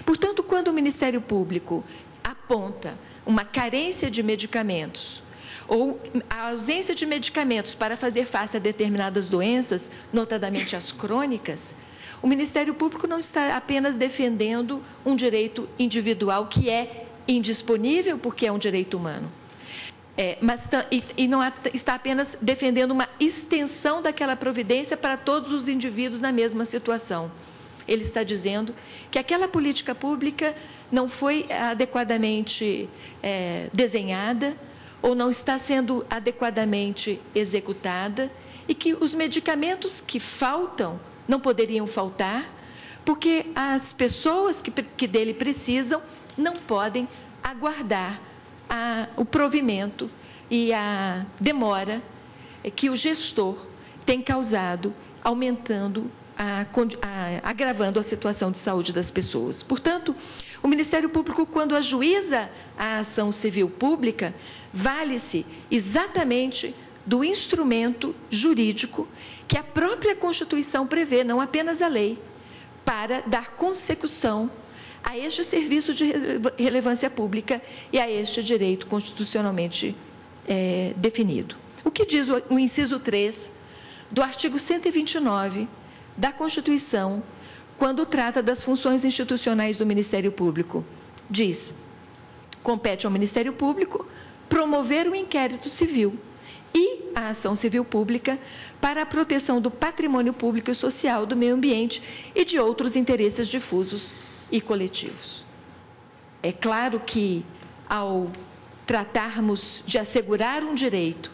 Portanto, quando o Ministério Público aponta uma carência de medicamentos, ou a ausência de medicamentos para fazer face a determinadas doenças, notadamente as crônicas, o Ministério Público não está apenas defendendo um direito individual que é indisponível porque é um direito humano, mas não está apenas defendendo uma extensão daquela providência para todos os indivíduos na mesma situação. Ele está dizendo que aquela política pública não foi adequadamente desenhada ou não está sendo adequadamente executada e que os medicamentos que faltam não poderiam faltar, porque as pessoas que dele precisam não podem aguardar o provimento e a demora que o gestor tem causado, aumentando, agravando a situação de saúde das pessoas. Portanto, o Ministério Público, quando ajuiza a ação civil pública, vale-se exatamente do instrumento jurídico que a própria Constituição prevê, não apenas a lei, para dar consecução a este serviço de relevância pública e a este direito constitucionalmente definido. O que diz o inciso 3 do artigo 129 da Constituição, quando trata das funções institucionais do Ministério Público? Diz: compete ao Ministério Público promover o inquérito civil e a ação civil pública para a proteção do patrimônio público e social, do meio ambiente e de outros interesses difusos e coletivos. É claro que, ao tratarmos de assegurar um direito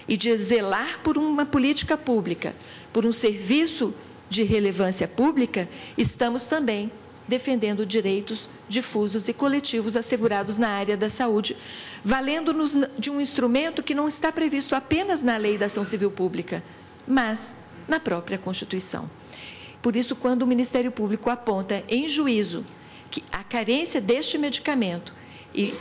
e de zelar por uma política pública, por um serviço de relevância pública, estamos também defendendo direitos difusos e coletivos assegurados na área da saúde, valendo-nos de um instrumento que não está previsto apenas na Lei da Ação Civil Pública, mas na própria Constituição. Por isso, quando o Ministério Público aponta em juízo que a carência deste medicamento e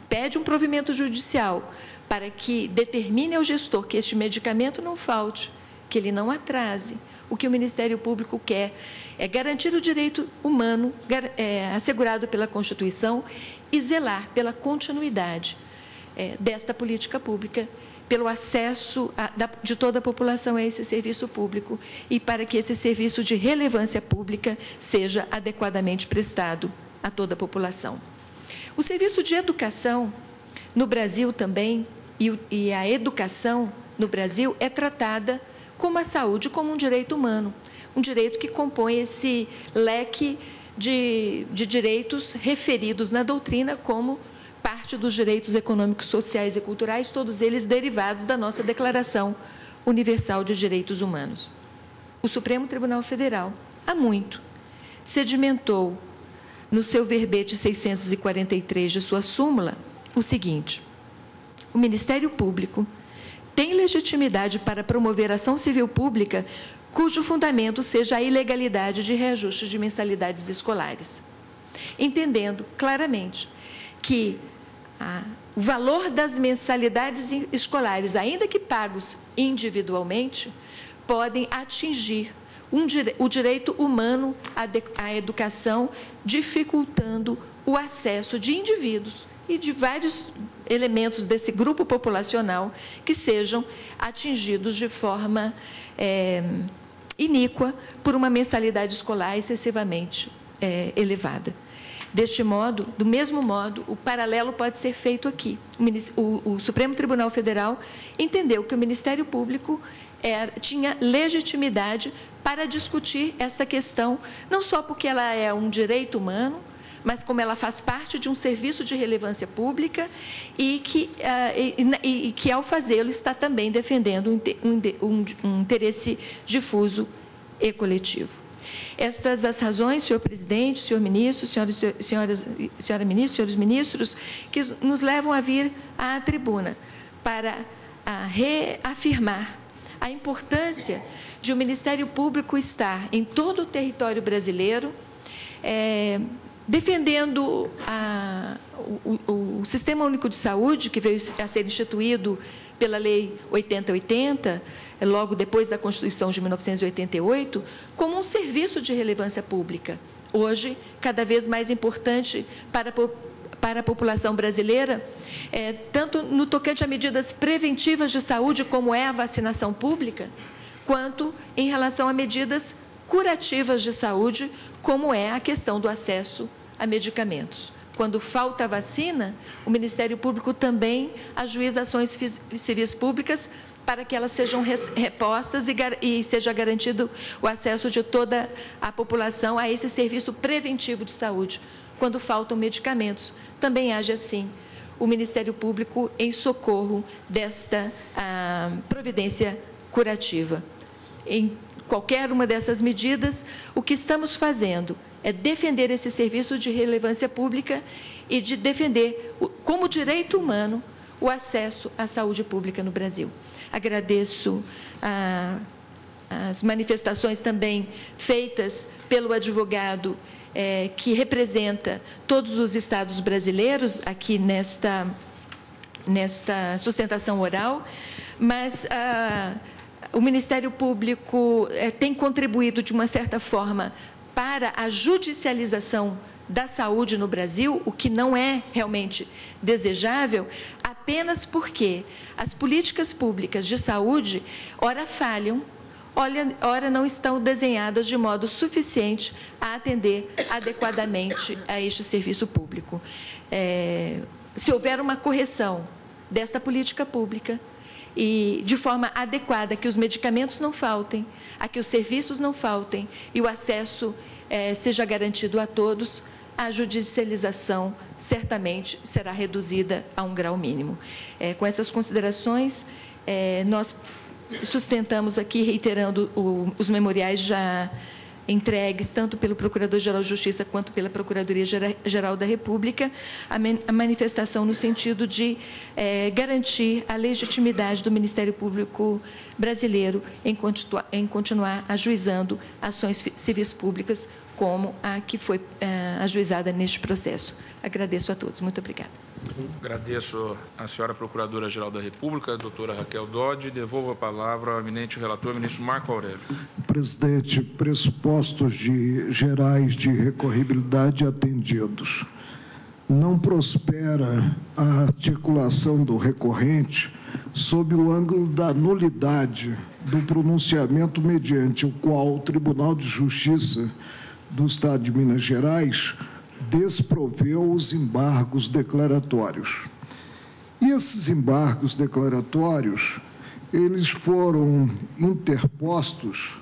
pede um provimento judicial para que determine ao gestor que este medicamento não falte, que ele não atrase, o que o Ministério Público quer é garantir o direito humano assegurado pela Constituição e zelar pela continuidade desta política pública, pelo acesso de toda a população a esse serviço público e para que esse serviço de relevância pública seja adequadamente prestado a toda a população. O serviço de educação no Brasil também, e a educação no Brasil é tratada como a saúde, como um direito humano, um direito que compõe esse leque de direitos referidos na doutrina como parte dos direitos econômicos, sociais e culturais, todos eles derivados da nossa Declaração Universal de Direitos Humanos. O Supremo Tribunal Federal, há muito, sedimentou no seu verbete 643 de sua súmula o seguinte: o Ministério Público tem legitimidade para promover ação civil pública cujo fundamento seja a ilegalidade de reajuste de mensalidades escolares, entendendo claramente que o valor das mensalidades escolares, ainda que pagos individualmente, podem atingir o direito humano à educação, dificultando o acesso de indivíduos e de vários elementos desse grupo populacional que sejam atingidos de forma iníqua por uma mensalidade escolar excessivamente elevada. Deste modo, do mesmo modo, o paralelo pode ser feito aqui. O Supremo Tribunal Federal entendeu que o Ministério Público tinha legitimidade para discutir esta questão, não só porque ela é um direito humano, mas como ela faz parte de um serviço de relevância pública e que ao fazê-lo, está também defendendo um interesse difuso e coletivo. Estas as razões, senhor presidente, senhor ministro, senhora ministra, senhores ministros, que nos levam a vir à tribuna para reafirmar a importância de o Ministério Público estar em todo o território brasileiro, defendendo o Sistema Único de Saúde, que veio a ser instituído pela Lei 8080, logo depois da Constituição de 1988, como um serviço de relevância pública. Hoje, cada vez mais importante para a população brasileira, tanto no tocante a medidas preventivas de saúde, como é a vacinação pública, quanto em relação a medidas curativas de saúde, como é a questão do acesso a medicamentos. Quando falta a vacina, o Ministério Público também ajuiza ações civis públicas para que elas sejam repostas e seja garantido o acesso de toda a população a esse serviço preventivo de saúde. Quando faltam medicamentos, também age assim o Ministério Público em socorro desta providência curativa. Em qualquer uma dessas medidas, o que estamos fazendo é defender esse serviço de relevância pública e de defender, como direito humano, o acesso à saúde pública no Brasil. Agradeço as manifestações também feitas pelo advogado que representa todos os estados brasileiros aqui nesta sustentação oral, mas o Ministério Público tem contribuído de uma certa forma para a judicialização da saúde no Brasil, o que não é realmente desejável, apenas porque as políticas públicas de saúde, ora falham, ora não estão desenhadas de modo suficiente a atender adequadamente a este serviço público. Se houver uma correção desta política pública e de forma adequada, que os medicamentos não faltem, a que os serviços não faltem e o acesso seja garantido a todos, a judicialização certamente será reduzida a um grau mínimo. Com essas considerações, nós sustentamos aqui, reiterando os memoriais já entregues, tanto pelo Procurador-Geral de Justiça quanto pela Procuradoria-Geral da República, a manifestação no sentido de garantir a legitimidade do Ministério Público brasileiro em continuar ajuizando ações civis públicas como a que foi ajuizada neste processo. Agradeço a todos. Muito obrigada. Agradeço à senhora Procuradora-Geral da República, a doutora Raquel Dodge. Devolvo a palavra ao eminente relator, ministro Marco Aurélio. Presidente, pressupostos gerais de recorribilidade atendidos. Não prospera a articulação do recorrente sob o ângulo da nulidade do pronunciamento mediante o qual o Tribunal de Justiça do Estado de Minas Gerais desproveu os embargos declaratórios. E esses embargos declaratórios, eles foram interpostos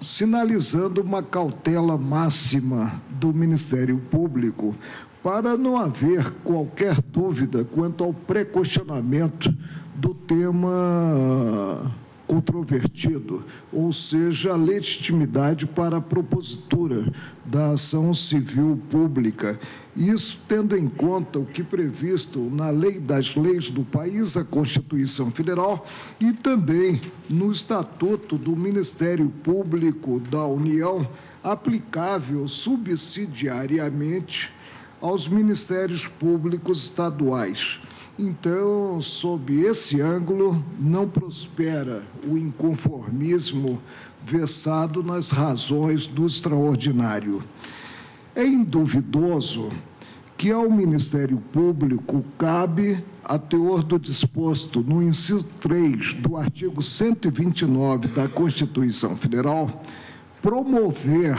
sinalizando uma cautela máxima do Ministério Público para não haver qualquer dúvida quanto ao pré-questionamento do tema controvertido, ou seja, a legitimidade para a propositura da ação civil pública. Isso tendo em conta o que previsto na lei das leis do país, a Constituição Federal, e também no Estatuto do Ministério Público da União, aplicável subsidiariamente aos Ministérios Públicos estaduais. Então, sob esse ângulo, não prospera o inconformismo versado nas razões do extraordinário. É induvidoso que ao Ministério Público cabe, a teor do disposto no inciso 3 do artigo 129 da Constituição Federal, promover,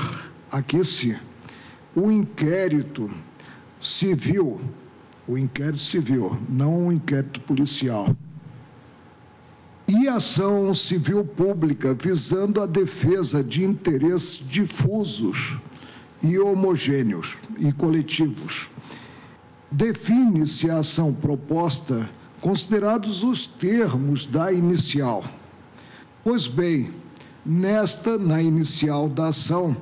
aqui sim, o inquérito civil, não o inquérito policial, e ação civil pública visando a defesa de interesses difusos e homogêneos e coletivos. Define-se a ação proposta considerados os termos da inicial. Pois bem, na inicial da ação,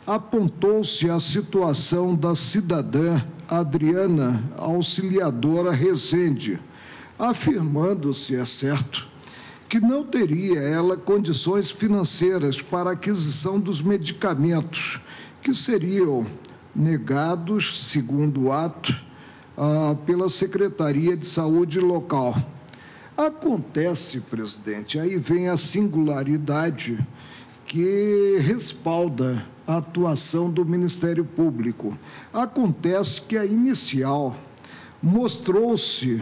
apontou-se a situação da cidadã Adriana Auxiliadora Rezende, afirmando-se, é certo, que não teria ela condições financeiras para a aquisição dos medicamentos, que seriam negados, segundo o ato, pela Secretaria de Saúde local. Acontece, presidente, aí vem a singularidade que respalda a atuação do Ministério Público. Acontece que a inicial mostrou-se,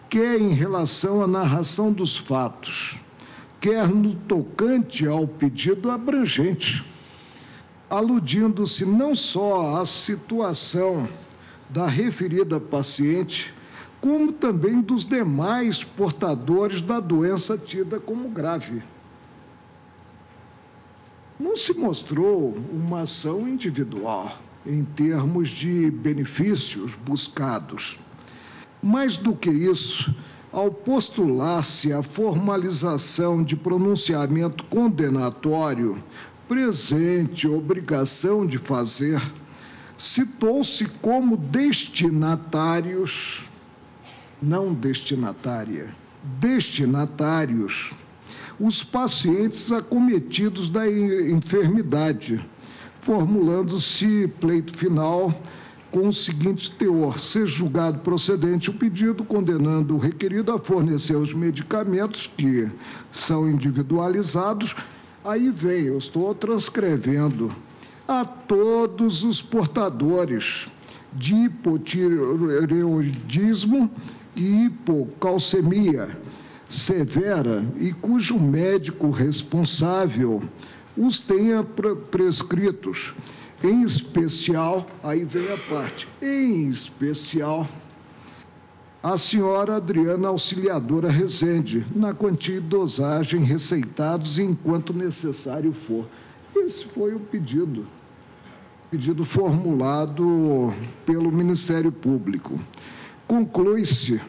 quer em relação à narração dos fatos, quer no tocante ao pedido abrangente, aludindo-se não só à situação da referida paciente, como também dos demais portadores da doença tida como grave. Não se mostrou uma ação individual em termos de benefícios buscados. Mais do que isso, ao postular-se a formalização de pronunciamento condenatório, presente obrigação de fazer, citou-se como destinatários, não destinatária, destinatários, os pacientes acometidos da enfermidade, formulando-se pleito final com o seguinte teor: ser julgado procedente o pedido, condenando o requerido a fornecer os medicamentos que são individualizados. Aí vem, eu estou transcrevendo a todos os portadores de hipotireoidismo e hipocalcemia severa e cujo médico responsável os tenha prescritos, em especial, aí vem a parte, em especial, a senhora Adriana Auxiliadora Rezende, na quantia e dosagem receitados enquanto necessário for. Esse foi o pedido formulado pelo Ministério Público. Conclui-se,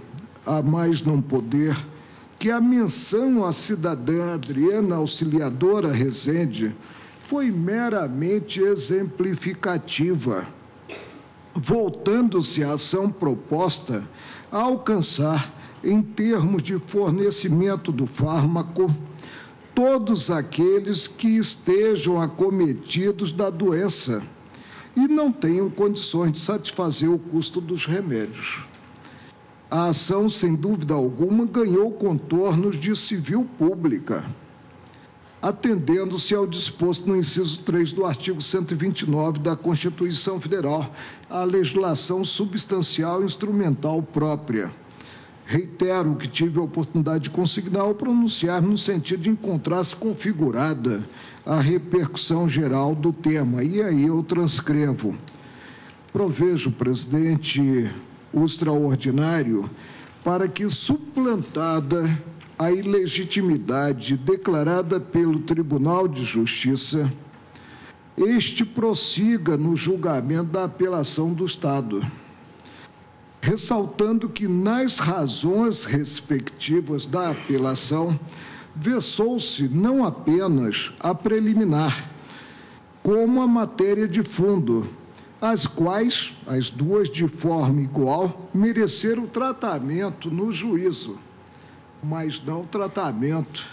a mais não poder, que a menção à cidadã Adriana Auxiliadora Rezende foi meramente exemplificativa, voltando-se à ação proposta a alcançar, em termos de fornecimento do fármaco, todos aqueles que estejam acometidos da doença e não tenham condições de satisfazer o custo dos remédios. A ação, sem dúvida alguma, ganhou contornos de civil pública, atendendo-se ao disposto no inciso 3 do artigo 129 da Constituição Federal, a legislação substancial e instrumental própria. Reitero que tive a oportunidade de consignar ou pronunciar no sentido de encontrar-se configurada a repercussão geral do tema. E aí eu transcrevo. Provejo, presidente, o extraordinário para que, suplantada a ilegitimidade declarada pelo Tribunal de Justiça, este prossiga no julgamento da apelação do Estado, ressaltando que, nas razões respectivas da apelação, versou-se não apenas a preliminar, como a matéria de fundo, as quais, as duas de forma igual, mereceram tratamento no juízo, mas não tratamento,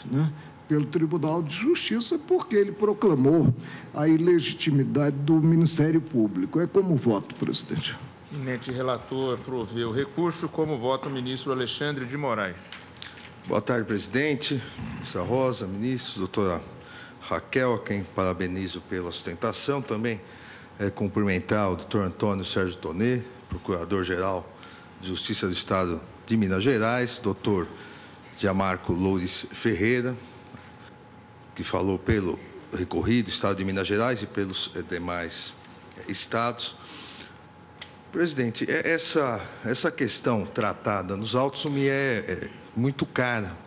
pelo Tribunal de Justiça, porque ele proclamou a ilegitimidade do Ministério Público. É como voto, presidente. Eminente relator, proveu o recurso. Como vota o ministro Alexandre de Moraes? Boa tarde, presidente, ministra Rosa, ministros, doutora Raquel, a quem parabenizo pela sustentação. Também cumprimentar o doutor Antônio Sérgio Tonê, procurador-geral de Justiça do Estado de Minas Gerais, doutor Gianmarco Loures Ferreira, que falou pelo recorrido Estado de Minas Gerais e pelos demais estados. Presidente, essa questão tratada nos autos me é muito cara.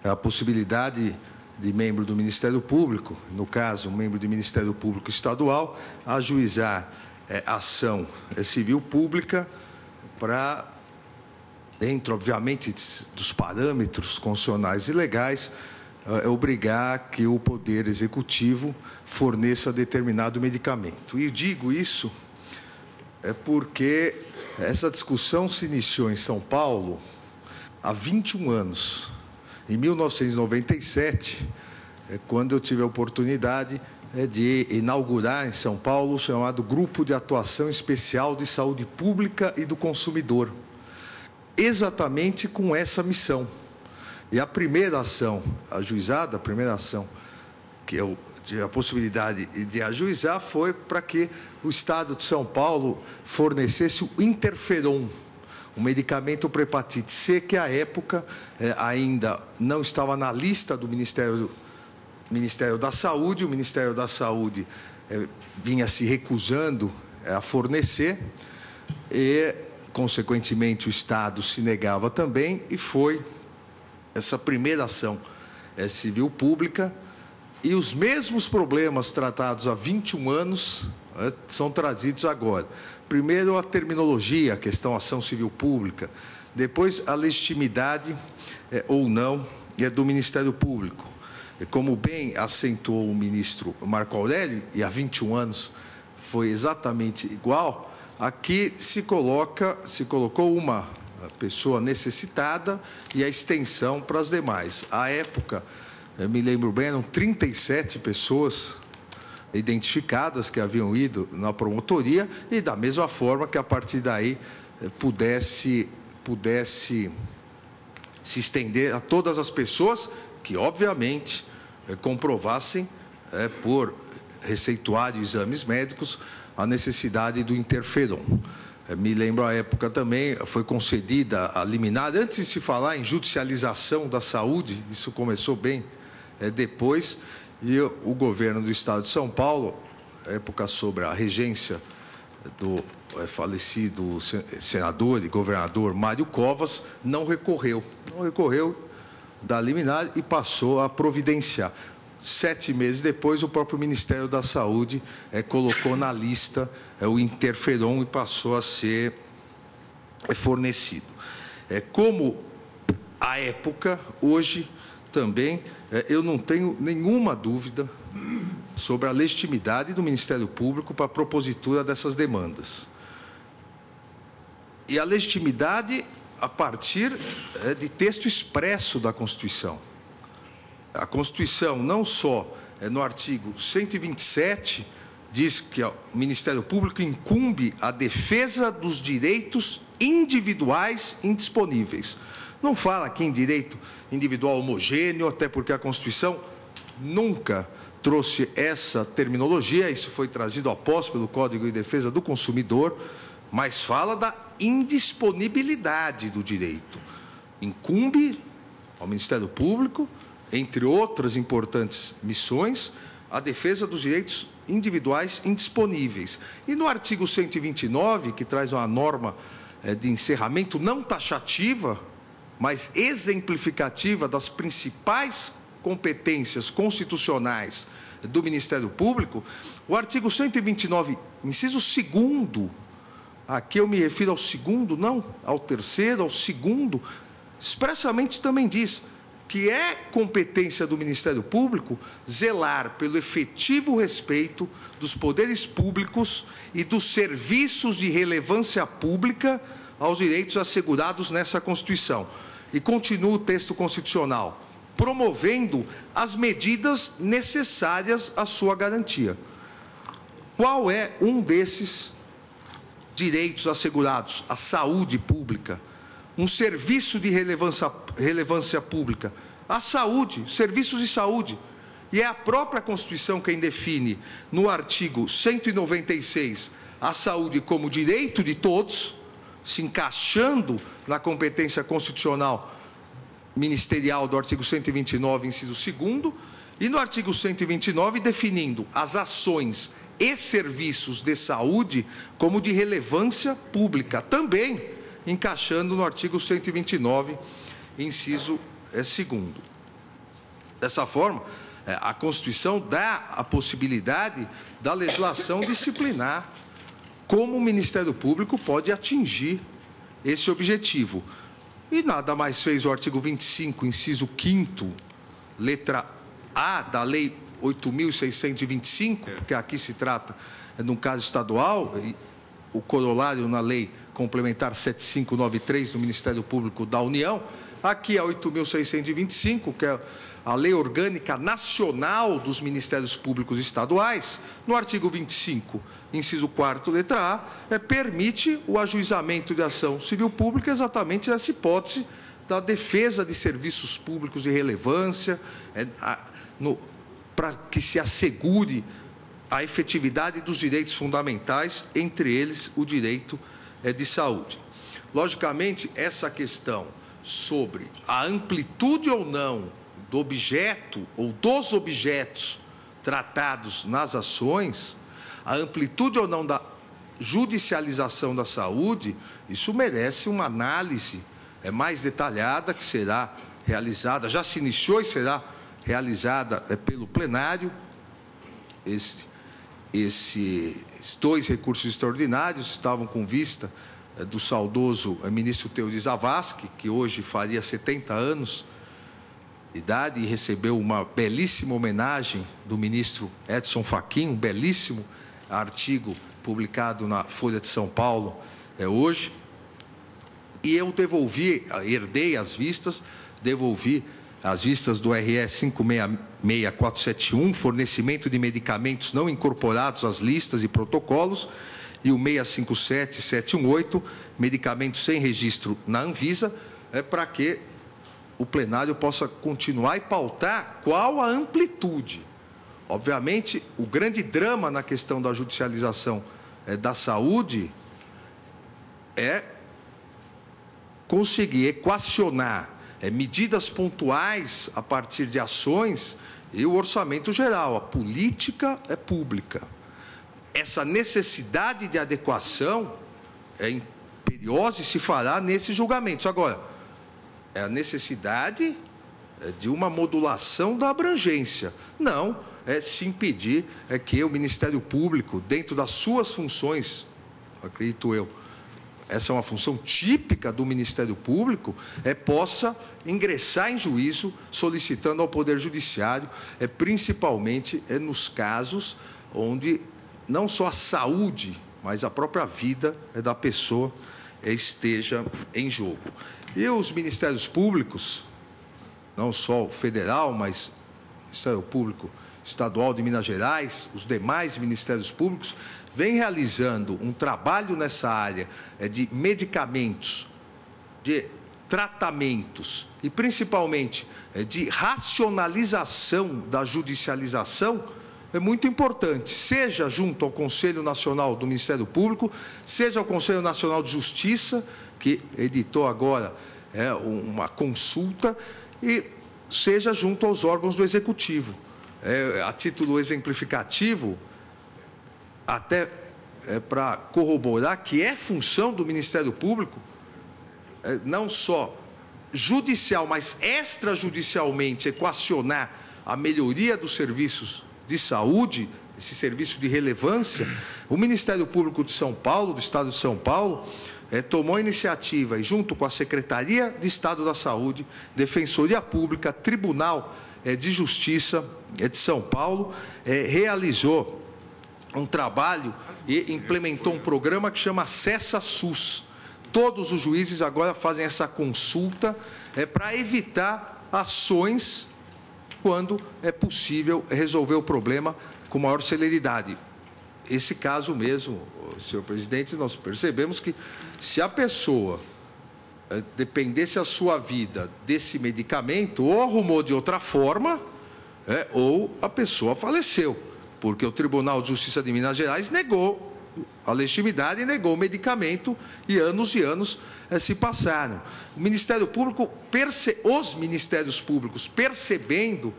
A possibilidade de membro do Ministério Público, no caso, membro do Ministério Público Estadual, ajuizar ação civil pública para, dentro, obviamente, dos parâmetros constitucionais e legais, obrigar que o Poder Executivo forneça determinado medicamento. E digo isso porque essa discussão se iniciou em São Paulo há 21 anos. Em 1997, quando eu tive a oportunidade de inaugurar em São Paulo o chamado Grupo de Atuação Especial de Saúde Pública e do Consumidor, exatamente com essa missão. E a primeira ação ajuizada, a primeira ação que eu tive a possibilidade de ajuizar foi para que o Estado de São Paulo fornecesse o Interferon, um medicamento para hepatite C, que à época ainda não estava na lista do Ministério da Saúde. O Ministério da Saúde vinha se recusando a fornecer e, consequentemente, o Estado se negava também, e foi essa primeira ação civil pública. E os mesmos problemas tratados há 21 anos são trazidos agora. Primeiro, a terminologia, a questão ação civil pública. Depois, a legitimidade ou não do Ministério Público. Como bem acentuou o ministro Marco Aurélio, e há 21 anos foi exatamente igual, aqui se colocou uma pessoa necessitada e a extensão para as demais. À época, eu me lembro bem, eram 37 pessoas identificadas que haviam ido na promotoria, e da mesma forma que a partir daí pudesse se estender a todas as pessoas que, obviamente, comprovassem por receituário e exames médicos, a necessidade do interferon. Me lembro a época também, foi concedida a liminar, antes de se falar em judicialização da saúde, isso começou bem depois, e o governo do Estado de São Paulo, época sobre a regência do falecido senador e governador Mário Covas, não recorreu da liminar e passou a providenciar. 7 meses depois, o próprio Ministério da Saúde colocou na lista o interferon e passou a ser fornecido. Como à época, hoje também, eu não tenho nenhuma dúvida sobre a legitimidade do Ministério Público para a propositura dessas demandas. E a legitimidade a partir de texto expresso da Constituição. A Constituição, não só no artigo 127, diz que o Ministério Público incumbe a defesa dos direitos individuais indisponíveis. Não fala aqui em direito individual homogêneo, até porque a Constituição nunca trouxe essa terminologia, isso foi trazido após pelo Código de Defesa do Consumidor, mas fala da indisponibilidade do direito. Incumbe ao Ministério Público, entre outras importantes missões, a defesa dos direitos individuais indisponíveis. E no artigo 129, que traz uma norma de encerramento não taxativa, mas exemplificativa das principais competências constitucionais do Ministério Público, o artigo 129, inciso 2º, aqui eu me refiro ao 2º, não ao 3º, ao 2º, expressamente também diz que é competência do Ministério Público zelar pelo efetivo respeito dos poderes públicos e dos serviços de relevância pública aos direitos assegurados nessa Constituição. E continua o texto constitucional, promovendo as medidas necessárias à sua garantia. Qual é um desses direitos assegurados? A saúde pública. Um serviço de relevância pública, a saúde, serviços de saúde. E é a própria Constituição quem define, no artigo 196, a saúde como direito de todos, se encaixando na competência constitucional ministerial do artigo 129, inciso 2º, e no artigo 129, definindo as ações e serviços de saúde como de relevância pública, também encaixando no artigo 129, inciso 2º. Dessa forma, a Constituição dá a possibilidade da legislação disciplinar como o Ministério Público pode atingir esse objetivo. E nada mais fez o artigo 25, inciso 5º, letra A da Lei 8.625, porque aqui se trata de um caso estadual, e o corolário na Lei Complementar 7593 do Ministério Público da União, aqui é 8.625, que é a Lei Orgânica Nacional dos Ministérios Públicos Estaduais, no artigo 25, inciso 4º, letra A, permite o ajuizamento de ação civil pública exatamente nessa hipótese da defesa de serviços públicos de relevância, para que se assegure a efetividade dos direitos fundamentais, entre eles o direito de saúde. Logicamente, essa questão sobre a amplitude ou não do objeto ou dos objetos tratados nas ações, a amplitude ou não da judicialização da saúde, isso merece uma análise mais detalhada que será realizada, já se iniciou e será realizada pelo plenário. Esses 2 recursos extraordinários estavam com vista do saudoso ministro Teori Zavascki, que hoje faria 70 anos de idade e recebeu uma belíssima homenagem do ministro Edson Fachin, um belíssimo artigo publicado na Folha de São Paulo hoje. E eu herdei as vistas, devolvi as vistas do RE 566471, fornecimento de medicamentos não incorporados às listas e protocolos, e o 657718, medicamentos sem registro na Anvisa, para que o plenário possa continuar e pautar qual a amplitude, obviamente, o grande drama na questão da judicialização da saúde é conseguir equacionar medidas pontuais a partir de ações e o orçamento geral. A política é pública. Essa necessidade de adequação é imperiosa e se fará nesses julgamentos. Agora, é a necessidade de uma modulação da abrangência. Não se impedir que o Ministério Público, dentro das suas funções, acredito eu, essa é uma função típica do Ministério Público, possa ingressar em juízo solicitando ao Poder Judiciário, principalmente nos casos onde não só a saúde, mas a própria vida da pessoa esteja em jogo. E os Ministérios Públicos, não só o federal, mas o Ministério Público Estadual de Minas Gerais, os demais Ministérios Públicos, vêm realizando um trabalho nessa área de medicamentos, de tratamentos e, principalmente, de racionalização da judicialização, é muito importante, seja junto ao Conselho Nacional do Ministério Público, seja ao Conselho Nacional de Justiça, que editou agora uma consulta, e seja junto aos órgãos do Executivo. A título exemplificativo, até para corroborar que é função do Ministério Público, não só judicial, mas extrajudicialmente, equacionar a melhoria dos serviços de saúde, esse serviço de relevância. O Ministério Público de São Paulo, do Estado de São Paulo, tomou a iniciativa e, junto com a Secretaria de Estado da Saúde, Defensoria Pública, Tribunal de Justiça de São Paulo, realizou um trabalho e implementou um programa que chama Acessa SUS. Todos os juízes agora fazem essa consulta para evitar ações quando é possível resolver o problema com maior celeridade. Esse caso mesmo, senhor presidente, nós percebemos que se a pessoa dependesse a sua vida desse medicamento, ou arrumou de outra forma, ou a pessoa faleceu, porque o Tribunal de Justiça de Minas Gerais negou a legitimidade e negou o medicamento, e anos se passaram. O Ministério Público, os Ministérios Públicos, percebendo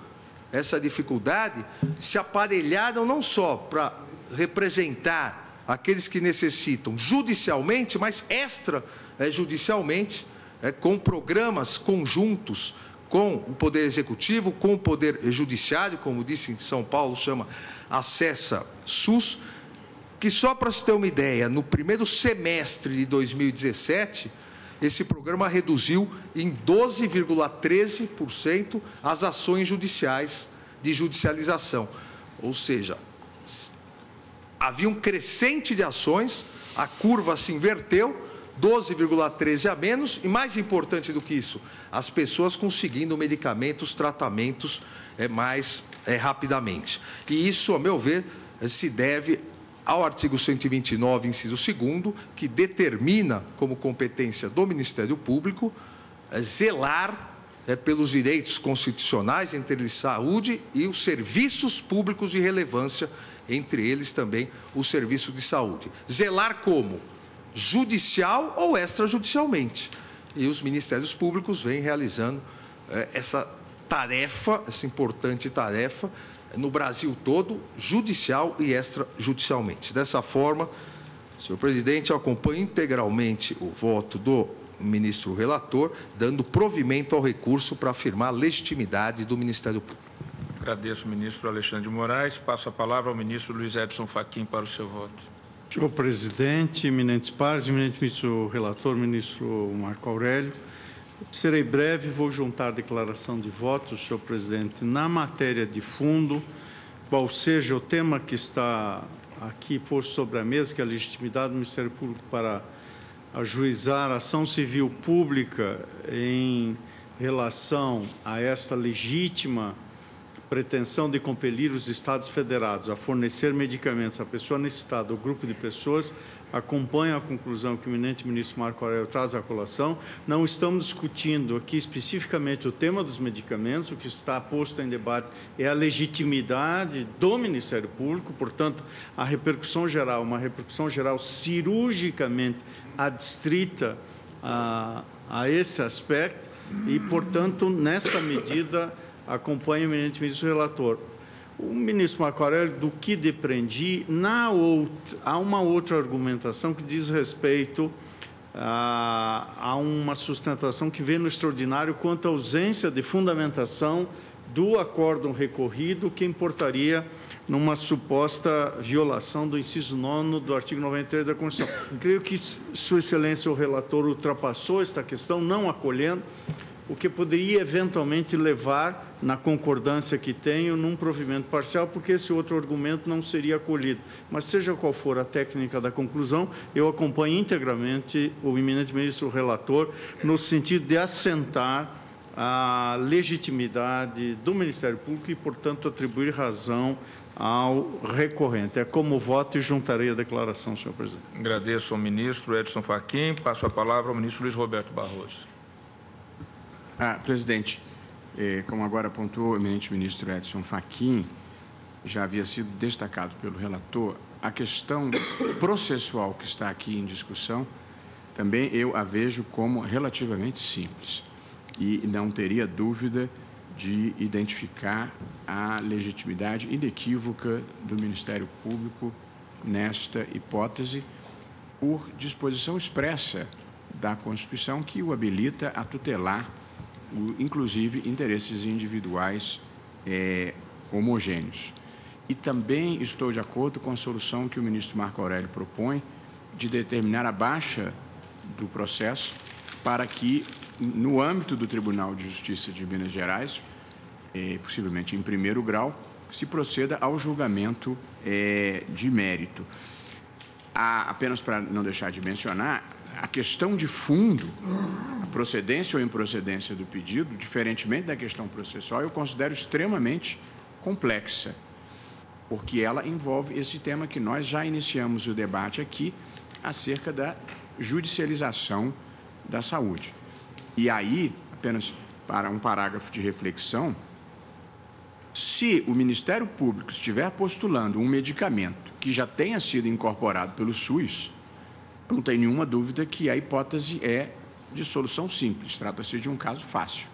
essa dificuldade, se aparelharam não só para representar aqueles que necessitam judicialmente, mas extrajudicialmente, com programas conjuntos com o Poder Executivo, com o Poder Judiciário, como disse em São Paulo, chama Acessa SUS, que só para se ter uma ideia, no primeiro semestre de 2017, esse programa reduziu em 12,13% as ações judiciais de judicialização. Ou seja, havia um crescente de ações, a curva se inverteu, 12,13% a menos, e mais importante do que isso, as pessoas conseguindo medicamentos, tratamentos mais rapidamente. E isso, a meu ver, se deve ao artigo 129, inciso 2º, que determina como competência do Ministério Público zelar pelos direitos constitucionais, entre eles saúde e os serviços públicos de relevância, entre eles também o serviço de saúde. Zelar como? Judicial ou extrajudicialmente. E os Ministérios Públicos vêm realizando essa tarefa, essa importante tarefa, no Brasil todo, judicial e extrajudicialmente. Dessa forma, senhor presidente, eu acompanho integralmente o voto do ministro relator, dando provimento ao recurso para afirmar a legitimidade do Ministério Público. Agradeço, ministro Alexandre de Moraes. Passo a palavra ao ministro Luiz Edson Fachin para o seu voto. Senhor presidente, eminentes pares, eminente ministro relator, ministro Marco Aurélio, serei breve, vou juntar a declaração de voto, senhor presidente, na matéria de fundo, qual seja o tema que está aqui posto sobre a mesa, que é a legitimidade do Ministério Público para ajuizar a ação civil pública em relação a esta legítima pretensão de compelir os Estados federados a fornecer medicamentos à pessoa necessitada ou grupo de pessoas, acompanha a conclusão que o eminente ministro Marco Aurélio traz à colação. Não estamos discutindo aqui especificamente o tema dos medicamentos, o que está posto em debate é a legitimidade do Ministério Público, portanto, a repercussão geral, uma repercussão geral cirurgicamente adstrita a esse aspecto e, portanto, nesta medida, acompanha o eminente ministro relator. O ministro Marco Aurélio, do que depreendi, há uma outra argumentação que diz respeito a uma sustentação que vê no extraordinário quanto à ausência de fundamentação do acórdão recorrido, que importaria numa suposta violação do inciso 9º do artigo 93 da Constituição. Creio que Sua Excelência, o relator, ultrapassou esta questão, não acolhendo, o que poderia eventualmente levar, na concordância que tenho, num provimento parcial, porque esse outro argumento não seria acolhido. Mas, seja qual for a técnica da conclusão, eu acompanho integralmente o eminente ministro relator, no sentido de assentar a legitimidade do Ministério Público e, portanto, atribuir razão ao recorrente. É como voto e juntarei a declaração, senhor presidente. Agradeço ao ministro Edson Fachin. Passo a palavra ao ministro Luiz Roberto Barroso. Presidente, como agora pontuou o eminente ministro Edson Fachin, já havia sido destacado pelo relator, a questão processual que está aqui em discussão, também eu a vejo como relativamente simples e não teria dúvida de identificar a legitimidade inequívoca do Ministério Público nesta hipótese, por disposição expressa da Constituição que o habilita a tutelar inclusive interesses individuais homogêneos. E também estou de acordo com a solução que o ministro Marco Aurélio propõe de determinar a baixa do processo para que, no âmbito do Tribunal de Justiça de Minas Gerais, possivelmente em primeiro grau, se proceda ao julgamento de mérito. Apenas para não deixar de mencionar, a questão de fundo, a procedência ou improcedência do pedido, diferentemente da questão processual, eu considero extremamente complexa, porque ela envolve esse tema que nós já iniciamos o debate aqui, acerca da judicialização da saúde. E aí, apenas para um parágrafo de reflexão, se o Ministério Público estiver postulando um medicamento que já tenha sido incorporado pelo SUS, não tem nenhuma dúvida que a hipótese é de solução simples, trata-se de um caso fácil.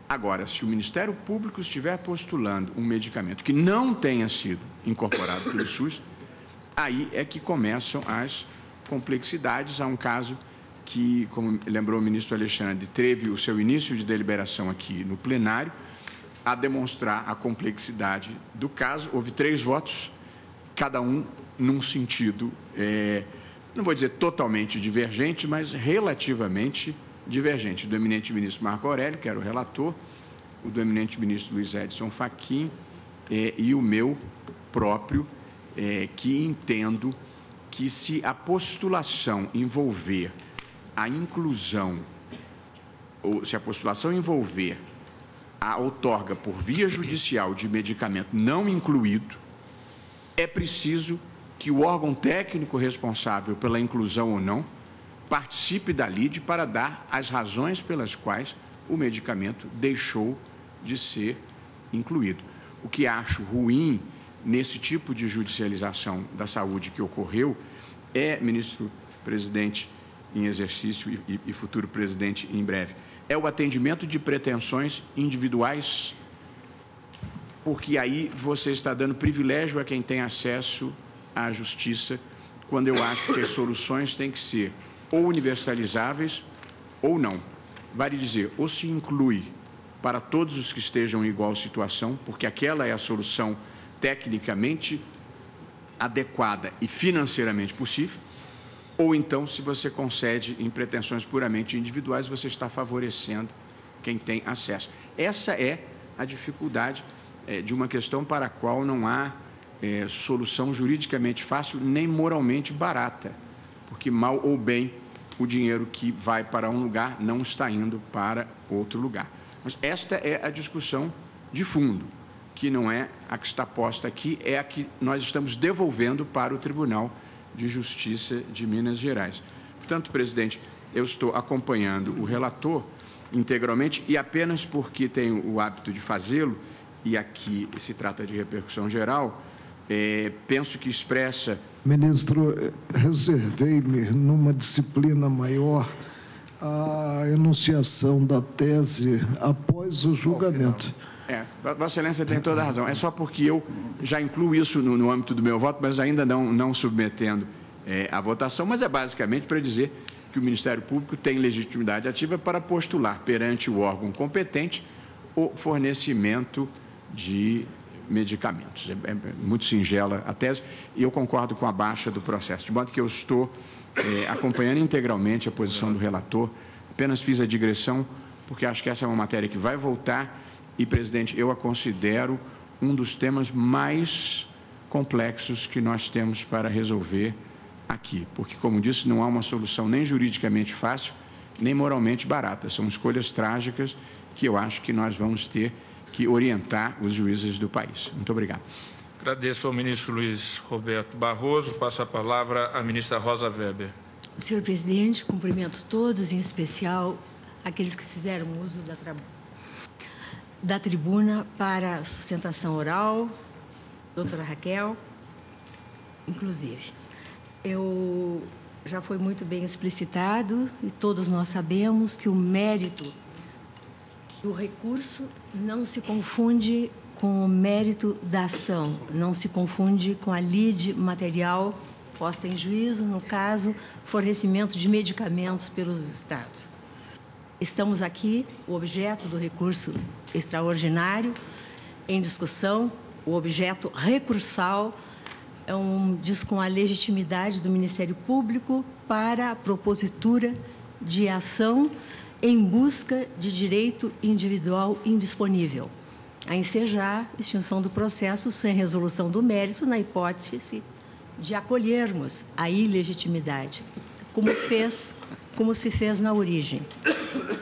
Agora, se o Ministério Público estiver postulando um medicamento que não tenha sido incorporado pelo SUS, aí é que começam as complexidades. Há um caso que, como lembrou o ministro Alexandre, teve o seu início de deliberação aqui no plenário, a demonstrar a complexidade do caso. Houve 3 votos, cada um num sentido, não vou dizer totalmente divergente, mas relativamente divergente. Do eminente ministro Marco Aurélio, que era o relator, o do eminente ministro Luiz Edson Fachin e o meu próprio, que entendo que, se a postulação envolver a inclusão, ou se a postulação envolver a outorga por via judicial de medicamento não incluído, é preciso que o órgão técnico responsável pela inclusão ou não participe da lide para dar as razões pelas quais o medicamento deixou de ser incluído. O que acho ruim nesse tipo de judicialização da saúde que ocorreu ministro presidente em exercício e futuro presidente em breve, é o atendimento de pretensões individuais, porque aí você está dando privilégio a quem tem acesso à justiça, quando eu acho que as soluções têm que ser ou universalizáveis ou não. Vale dizer, ou se inclui para todos os que estejam em igual situação, porque aquela é a solução tecnicamente adequada e financeiramente possível, ou então, se você concede em pretensões puramente individuais, você está favorecendo quem tem acesso. Essa é a dificuldade de uma questão para a qual não há solução juridicamente fácil nem moralmente barata, porque, mal ou bem, o dinheiro que vai para um lugar não está indo para outro lugar. Mas esta é a discussão de fundo, que não é a que está posta aqui, é a que nós estamos devolvendo para o Tribunal de Justiça de Minas Gerais. Portanto, presidente, eu estou acompanhando o relator integralmente e apenas porque tenho o hábito de fazê-lo, e aqui se trata de repercussão geral, penso que expressa... Ministro, reservei-me numa disciplina maior a enunciação da tese após o julgamento. Vossa Excelência tem toda a razão. É só porque eu já incluo isso no âmbito do meu voto, mas ainda não submetendo à votação, mas é basicamente para dizer que o Ministério Público tem legitimidade ativa para postular perante o órgão competente o fornecimento de medicamentos. É muito singela a tese e eu concordo com a baixa do processo, de modo que eu estou acompanhando integralmente a posição do relator, apenas fiz a digressão, porque acho que essa é uma matéria que vai voltar e, presidente, eu a considero um dos temas mais complexos que nós temos para resolver aqui, porque, como disse, não há uma solução nem juridicamente fácil, nem moralmente barata. São escolhas trágicas que eu acho que nós vamos ter que orientar os juízes do país. Muito obrigado. Agradeço ao ministro Luiz Roberto Barroso. Passo a palavra à ministra Rosa Weber. Senhor presidente, cumprimento todos, em especial aqueles que fizeram uso da tribuna para sustentação oral, doutora Raquel, inclusive. Já foi muito bem explicitado e todos nós sabemos que o mérito do recurso não se confunde com o mérito da ação, não se confunde com a lide material posta em juízo, no caso, fornecimento de medicamentos pelos estados. Estamos aqui, o objeto do recurso extraordinário em discussão, o objeto recursal diz com a legitimidade do Ministério Público para a propositura de ação em busca de direito individual indisponível, a ensejar extinção do processo sem resolução do mérito na hipótese de acolhermos a ilegitimidade, como se fez na origem.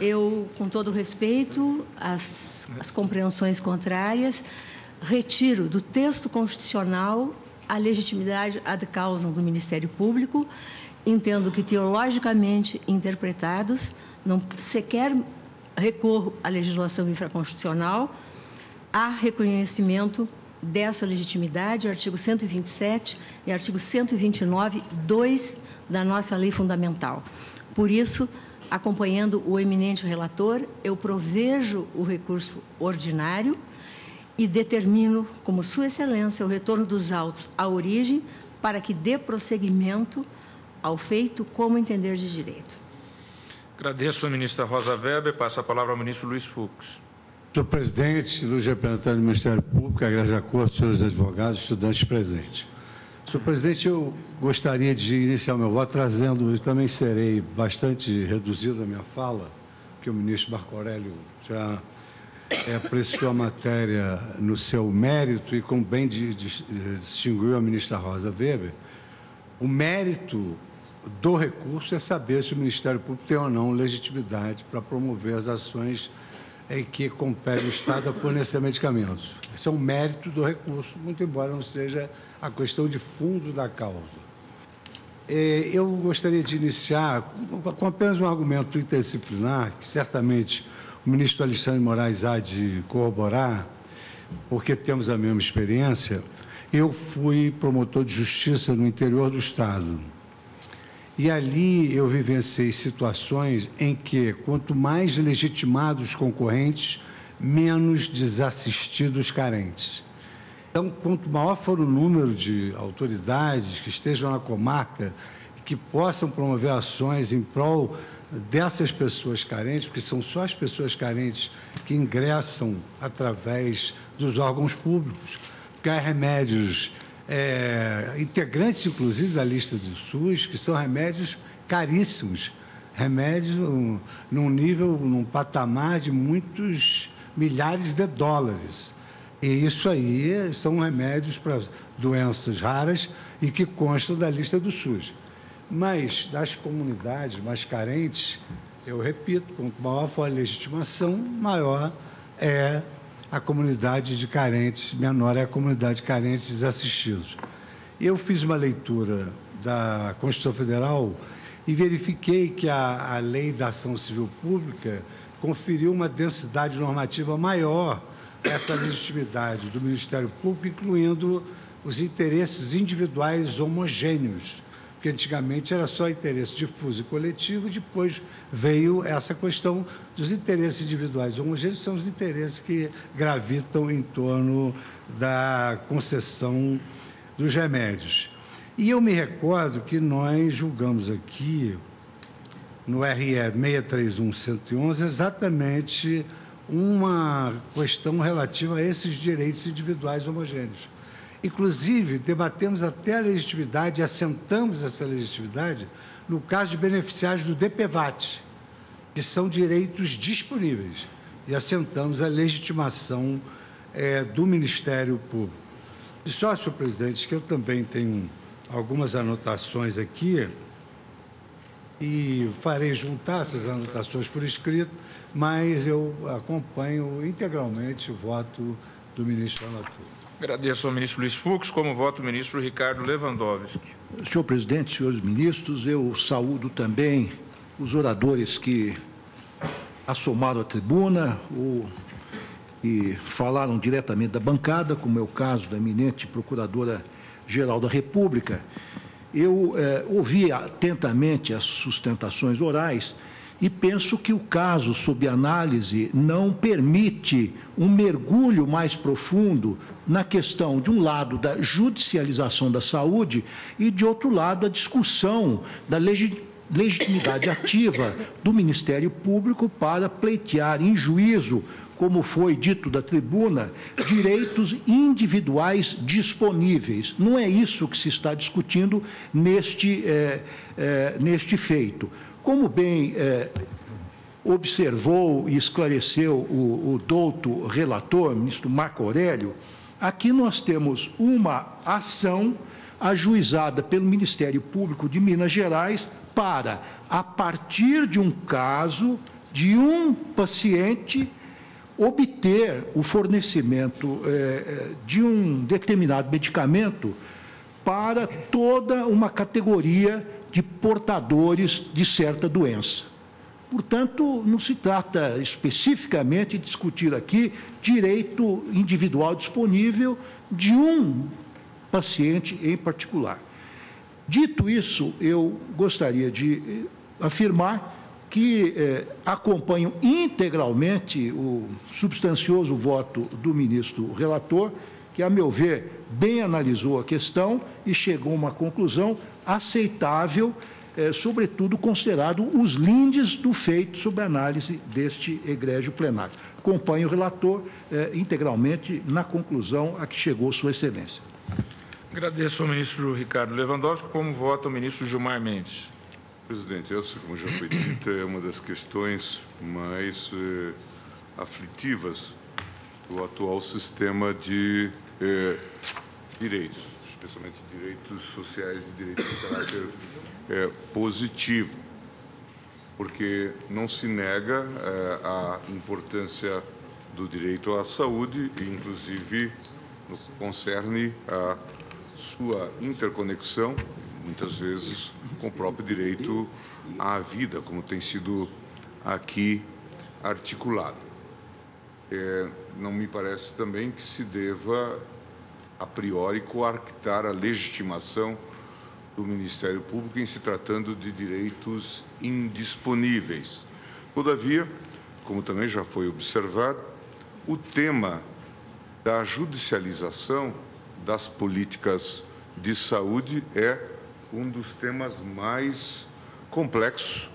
Eu, com todo respeito às compreensões contrárias, retiro do texto constitucional a legitimidade ad causam do Ministério Público, entendo que teologicamente interpretados, não sequer recorro à legislação infraconstitucional, há reconhecimento dessa legitimidade, artigo 127 e artigo 129, 2 da nossa lei fundamental. Por isso, acompanhando o eminente relator, eu provejo o recurso ordinário e determino, como Sua Excelência, o retorno dos autos à origem para que dê prosseguimento ao feito como entender de direito. Agradeço a ministra Rosa Weber. Passa a palavra ao ministro Luiz Fux. Senhor presidente, Luiz representante do Ministério Público, Igreja Corte, senhores advogados, estudantes presentes. Senhor presidente, eu gostaria de iniciar o meu voto trazendo, eu também serei bastante reduzido a minha fala, que o ministro Marco Aurélio já apreciou a matéria no seu mérito e, como bem distinguiu a ministra Rosa Weber, o mérito do recurso é saber se o Ministério Público tem ou não legitimidade para promover as ações em que compete o Estado a fornecer medicamentos. Esse é um mérito do recurso, muito embora não seja a questão de fundo da causa. Eu gostaria de iniciar com apenas um argumento interdisciplinar, que certamente o ministro Alexandre Moraes há de corroborar, porque temos a mesma experiência. Eu fui promotor de justiça no interior do Estado. E ali eu vivenciei situações em que, quanto mais legitimados concorrentes, menos desassistidos carentes. Então, quanto maior for o número de autoridades que estejam na comarca e que possam promover ações em prol dessas pessoas carentes, porque são só as pessoas carentes que ingressam através dos órgãos públicos, porque há remédios integrantes, inclusive, da lista do SUS, que são remédios caríssimos, remédios num patamar de muitos milhares de dólares. E isso aí são remédios para doenças raras e que constam da lista do SUS. Mas, das comunidades mais carentes, eu repito, quanto maior for a legitimação, maior é a comunidade de carentes, menor é a comunidade de carentes desassistidos. Eu fiz uma leitura da Constituição Federal e verifiquei que a Lei da Ação Civil Pública conferiu uma densidade normativa maior a essa legitimidade do Ministério Público, incluindo os interesses individuais homogêneos, porque antigamente era só interesse difuso e coletivo, e depois veio essa questão dos interesses individuais homogêneos, são os interesses que gravitam em torno da concessão dos remédios. E eu me recordo que nós julgamos aqui, no RE 631-111, exatamente uma questão relativa a esses direitos individuais homogêneos. Inclusive, debatemos até a legitimidade, assentamos essa legitimidade no caso de beneficiários do DPVAT, que são direitos disponíveis, e assentamos a legitimação do Ministério Público. E só, senhor presidente, que eu também tenho algumas anotações aqui, e farei juntar essas anotações por escrito, mas eu acompanho integralmente o voto do ministro relator. Agradeço ao ministro Luiz Fux. Como voto o ministro Ricardo Lewandowski. Senhor presidente, senhores ministros, eu saúdo também os oradores que assomaram a tribuna ou que falaram diretamente da bancada, como é o caso da eminente Procuradora-Geral da República. Eu ouvi atentamente as sustentações orais e penso que o caso sob análise não permite um mergulho mais profundo na questão, de um lado, da judicialização da saúde e, de outro lado, a discussão da legitimidade ativa do Ministério Público para pleitear em juízo, como foi dito da tribuna, direitos individuais disponíveis. Não é isso que se está discutindo neste feito. Como bem observou e esclareceu o douto relator, ministro Marco Aurélio, aqui nós temos uma ação ajuizada pelo Ministério Público de Minas Gerais para, a partir de um caso de um paciente, obter o fornecimento de um determinado medicamento para toda uma categoria de portadores de certa doença. Portanto, não se trata especificamente de discutir aqui direito individual disponível de um paciente em particular. Dito isso, eu gostaria de afirmar que acompanho integralmente o substancioso voto do ministro relator, que, a meu ver, bem analisou a questão e chegou a uma conclusão aceitável, sobretudo considerado os lindes do feito sob análise deste egrégio plenário. Acompanho o relator integralmente na conclusão a que chegou Sua Excelência. Agradeço ao ministro Ricardo Lewandowski. Como vota o ministro Gilmar Mendes? Presidente, essa, como já foi dita, é uma das questões mais aflitivas do atual sistema de direitos, especialmente direitos sociais e direitos de caráter positivo, porque não se nega a importância do direito à saúde, e inclusive no que concerne a sua interconexão, muitas vezes, com o próprio direito à vida, como tem sido aqui articulado. Não me parece também que se deva, a priori, coartar a legitimação do Ministério Público em se tratando de direitos indisponíveis. Todavia, como também já foi observado, o tema da judicialização das políticas de saúde é um dos temas mais complexos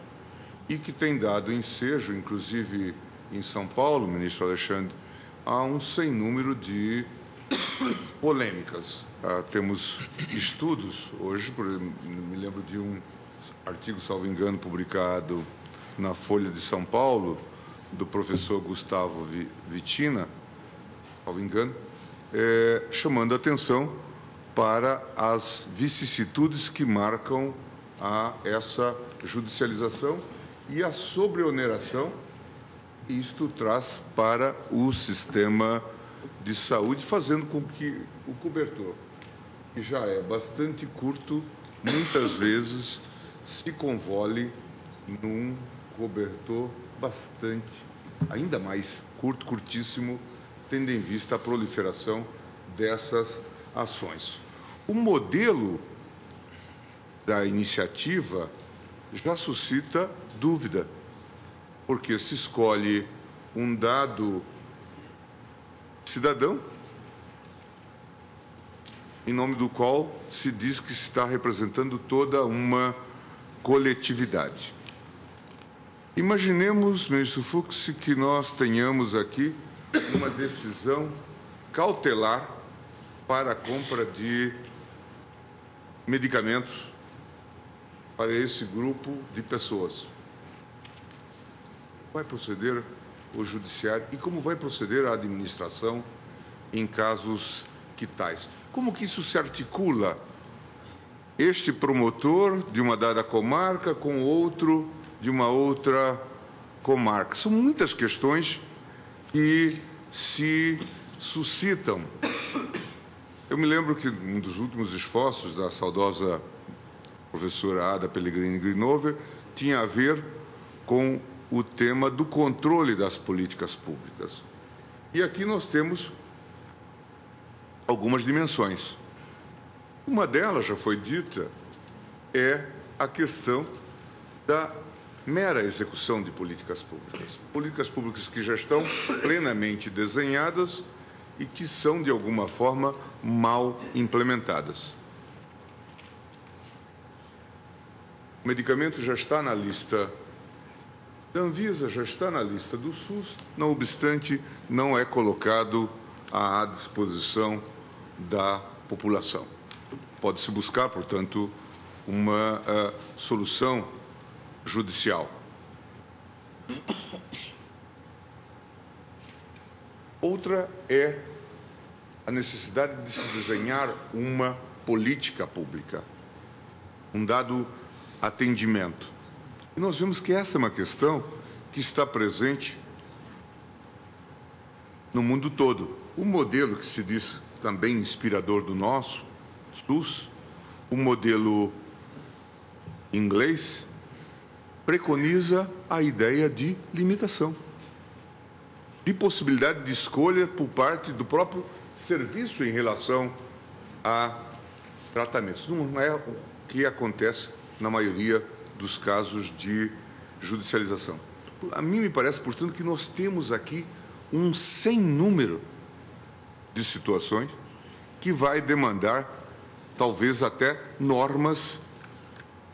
e que tem dado ensejo, inclusive em São Paulo, ministro Alexandre, a um sem número de polêmicas. Temos estudos hoje, me lembro de um artigo, salvo engano, publicado na Folha de São Paulo, do professor Gustavo Vitina, salvo engano, chamando a atenção para as vicissitudes que marcam essa judicialização e a sobreoneração isto traz para o sistema de saúde, fazendo com que o cobertor, que já é bastante curto, muitas vezes se convole num cobertor bastante, ainda mais curto, curtíssimo, tendo em vista a proliferação dessas ações. O modelo da iniciativa já suscita dúvida, porque se escolhe um dado cidadão, em nome do qual se diz que se está representando toda uma coletividade. Imaginemos, ministro Fux, que nós tenhamos aqui uma decisão cautelar para a compra de medicamentos para esse grupo de pessoas. Vai proceder o judiciário e como vai proceder a administração em casos que tais? Como que isso se articula? Este promotor de uma dada comarca com outro de uma outra comarca. São muitas questões que se suscitam. Eu me lembro que um dos últimos esforços da saudosa professora Ada Pellegrini Grinover tinha a ver com o tema do controle das políticas públicas. E aqui nós temos algumas dimensões. Uma delas, já foi dita, é a questão da mera execução de políticas públicas. Políticas públicas que já estão plenamente desenhadas e que são, de alguma forma, mal implementadas. O medicamento já está na lista da Anvisa, já está na lista do SUS, não obstante, não é colocado à disposição da população. Pode-se buscar, portanto, uma solução judicial. Outra é a necessidade de se desenhar uma política pública, um dado atendimento. E nós vemos que essa é uma questão que está presente no mundo todo. O modelo que se diz também inspirador do nosso, SUS, o modelo inglês, preconiza a ideia de limitação, de possibilidade de escolha por parte do próprio serviço em relação a tratamentos. Não é o que acontece na maioria dos casos de judicialização. A mim me parece, portanto, que nós temos aqui um sem número de situações que vai demandar, talvez até, normas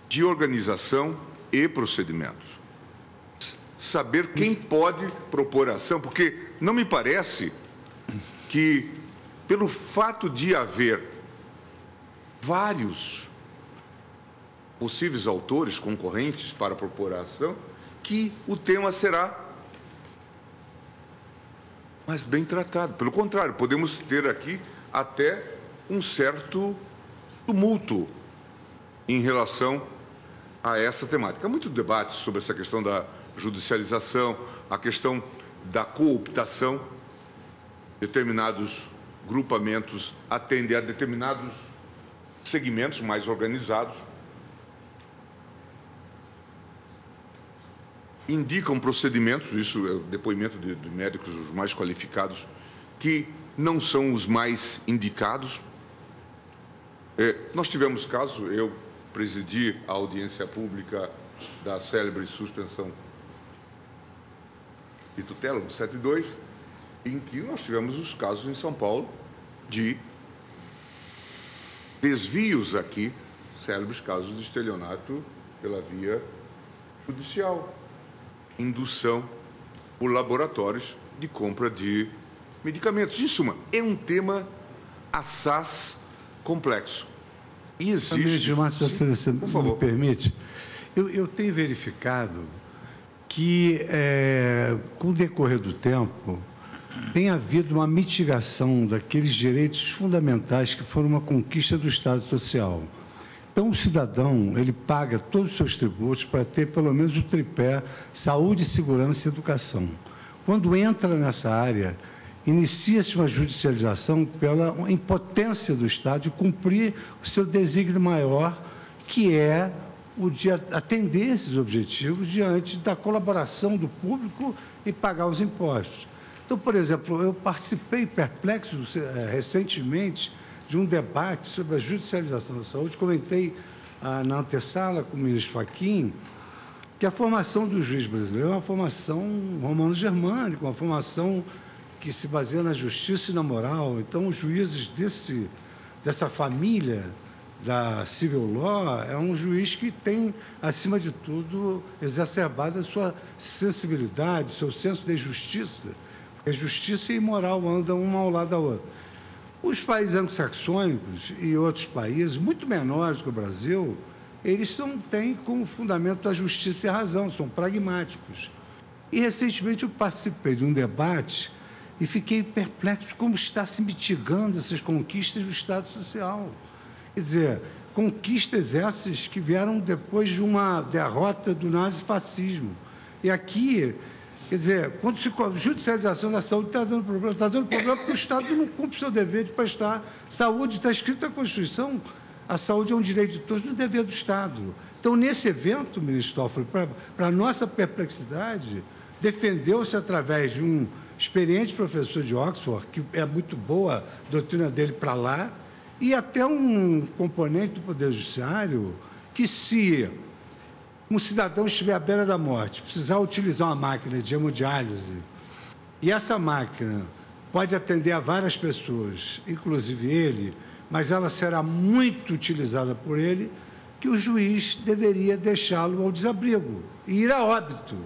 de organização e procedimentos. Saber quem pode propor ação, porque não me parece que, pelo fato de haver vários possíveis autores concorrentes para propor a ação, que o tema será mais bem tratado. Pelo contrário, podemos ter aqui até um certo tumulto em relação a essa temática. Há muito debate sobre essa questão da judicialização, a questão da cooptação. Determinados grupamentos atendem a determinados segmentos mais organizados, indicam procedimentos, isso é o depoimento de médicos os mais qualificados, que não são os mais indicados. Nós tivemos caso, eu presidi a audiência pública da célebre suspensão de tutela, no 72, em que nós tivemos os casos em São Paulo de desvios aqui, célebres casos de estelionato pela via judicial, indução por laboratórios de compra de medicamentos. Em suma, é um tema assaz complexo. E existe... Márcio, se você me permite, eu tenho verificado que, com o decorrer do tempo, tem havido uma mitigação daqueles direitos fundamentais que foram uma conquista do Estado Social. Então, o cidadão, ele paga todos os seus tributos para ter, pelo menos, o tripé saúde, segurança e educação. quando entra nessa área, inicia-se uma judicialização pela impotência do Estado de cumprir o seu desígnio maior, que é o de atender esses objetivos diante da colaboração do público e pagar os impostos. Então, por exemplo, eu participei perplexo recentemente de um debate sobre a judicialização da saúde, comentei na antessala com o ministro Fachin que a formação do juiz brasileiro é uma formação romano-germânica, uma formação que se baseia na justiça e na moral. Então, os juízes dessa família da civil law é um juiz que tem, acima de tudo, exacerbado a sua sensibilidade, o seu senso de justiça, porque justiça e moral andam uma ao lado da outra. Os países anglo-saxônicos e outros países, muito menores que o Brasil, eles não têm como fundamento a justiça e a razão, são pragmáticos. E, recentemente, eu participei de um debate e fiquei perplexo como está se mitigando essas conquistas do Estado Social. Quer dizer, conquistas essas que vieram depois de uma derrota do nazifascismo. E aqui, quer dizer, quando se judicialização da saúde está dando problema porque o Estado não cumpre o seu dever de prestar saúde. Está escrito na Constituição, a saúde é um direito de todos, no dever do Estado. Então, nesse evento, ministro Toffoli, para a nossa perplexidade, defendeu-se através de um experiente professor de Oxford, que é muito boa a doutrina dele para lá, e até um componente do Poder Judiciário que, se um cidadão estiver à beira da morte, precisar utilizar uma máquina de hemodiálise, e essa máquina pode atender a várias pessoas, inclusive ele, mas ela será muito utilizada por ele, que o juiz deveria deixá-lo ao desabrigo e ir a óbito,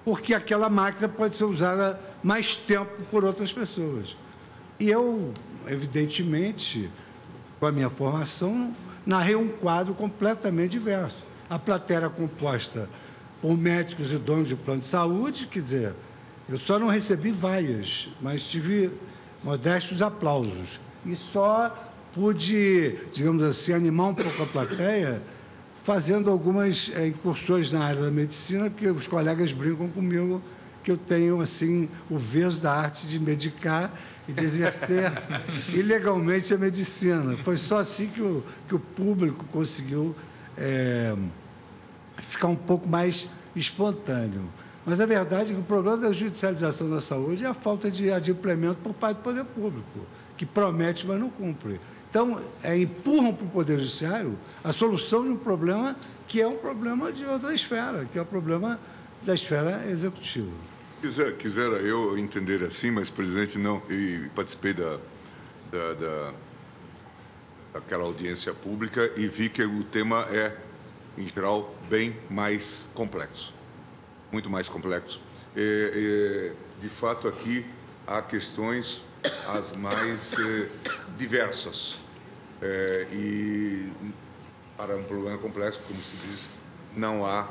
porque aquela máquina pode ser usada mais tempo por outras pessoas. E eu, evidentemente, com a minha formação, narrei um quadro completamente diverso. A plateia era composta por médicos e donos de plano de saúde, quer dizer, eu só não recebi vaias, mas tive modestos aplausos. E só pude, digamos assim, animar um pouco a plateia, fazendo algumas incursões na área da medicina, porque os colegas brincam comigo que eu tenho, assim, o veso da arte de medicar e de exercer ilegalmente a medicina. Foi só assim que o público conseguiu ficar um pouco mais espontâneo. Mas a verdade é que o problema da judicialização da saúde é a falta de adimplemento por parte do poder público, que promete, mas não cumpre. Então, empurram para o Poder Judiciário a solução de um problema que é um problema de outra esfera, que é o problema da esfera executiva. Quisera eu entender assim, mas, presidente, não. E participei daquela audiência pública e vi que o tema é, em geral, bem mais complexo. Muito mais complexo. De fato, aqui há questões as mais diversas. E para um problema complexo, como se diz, não há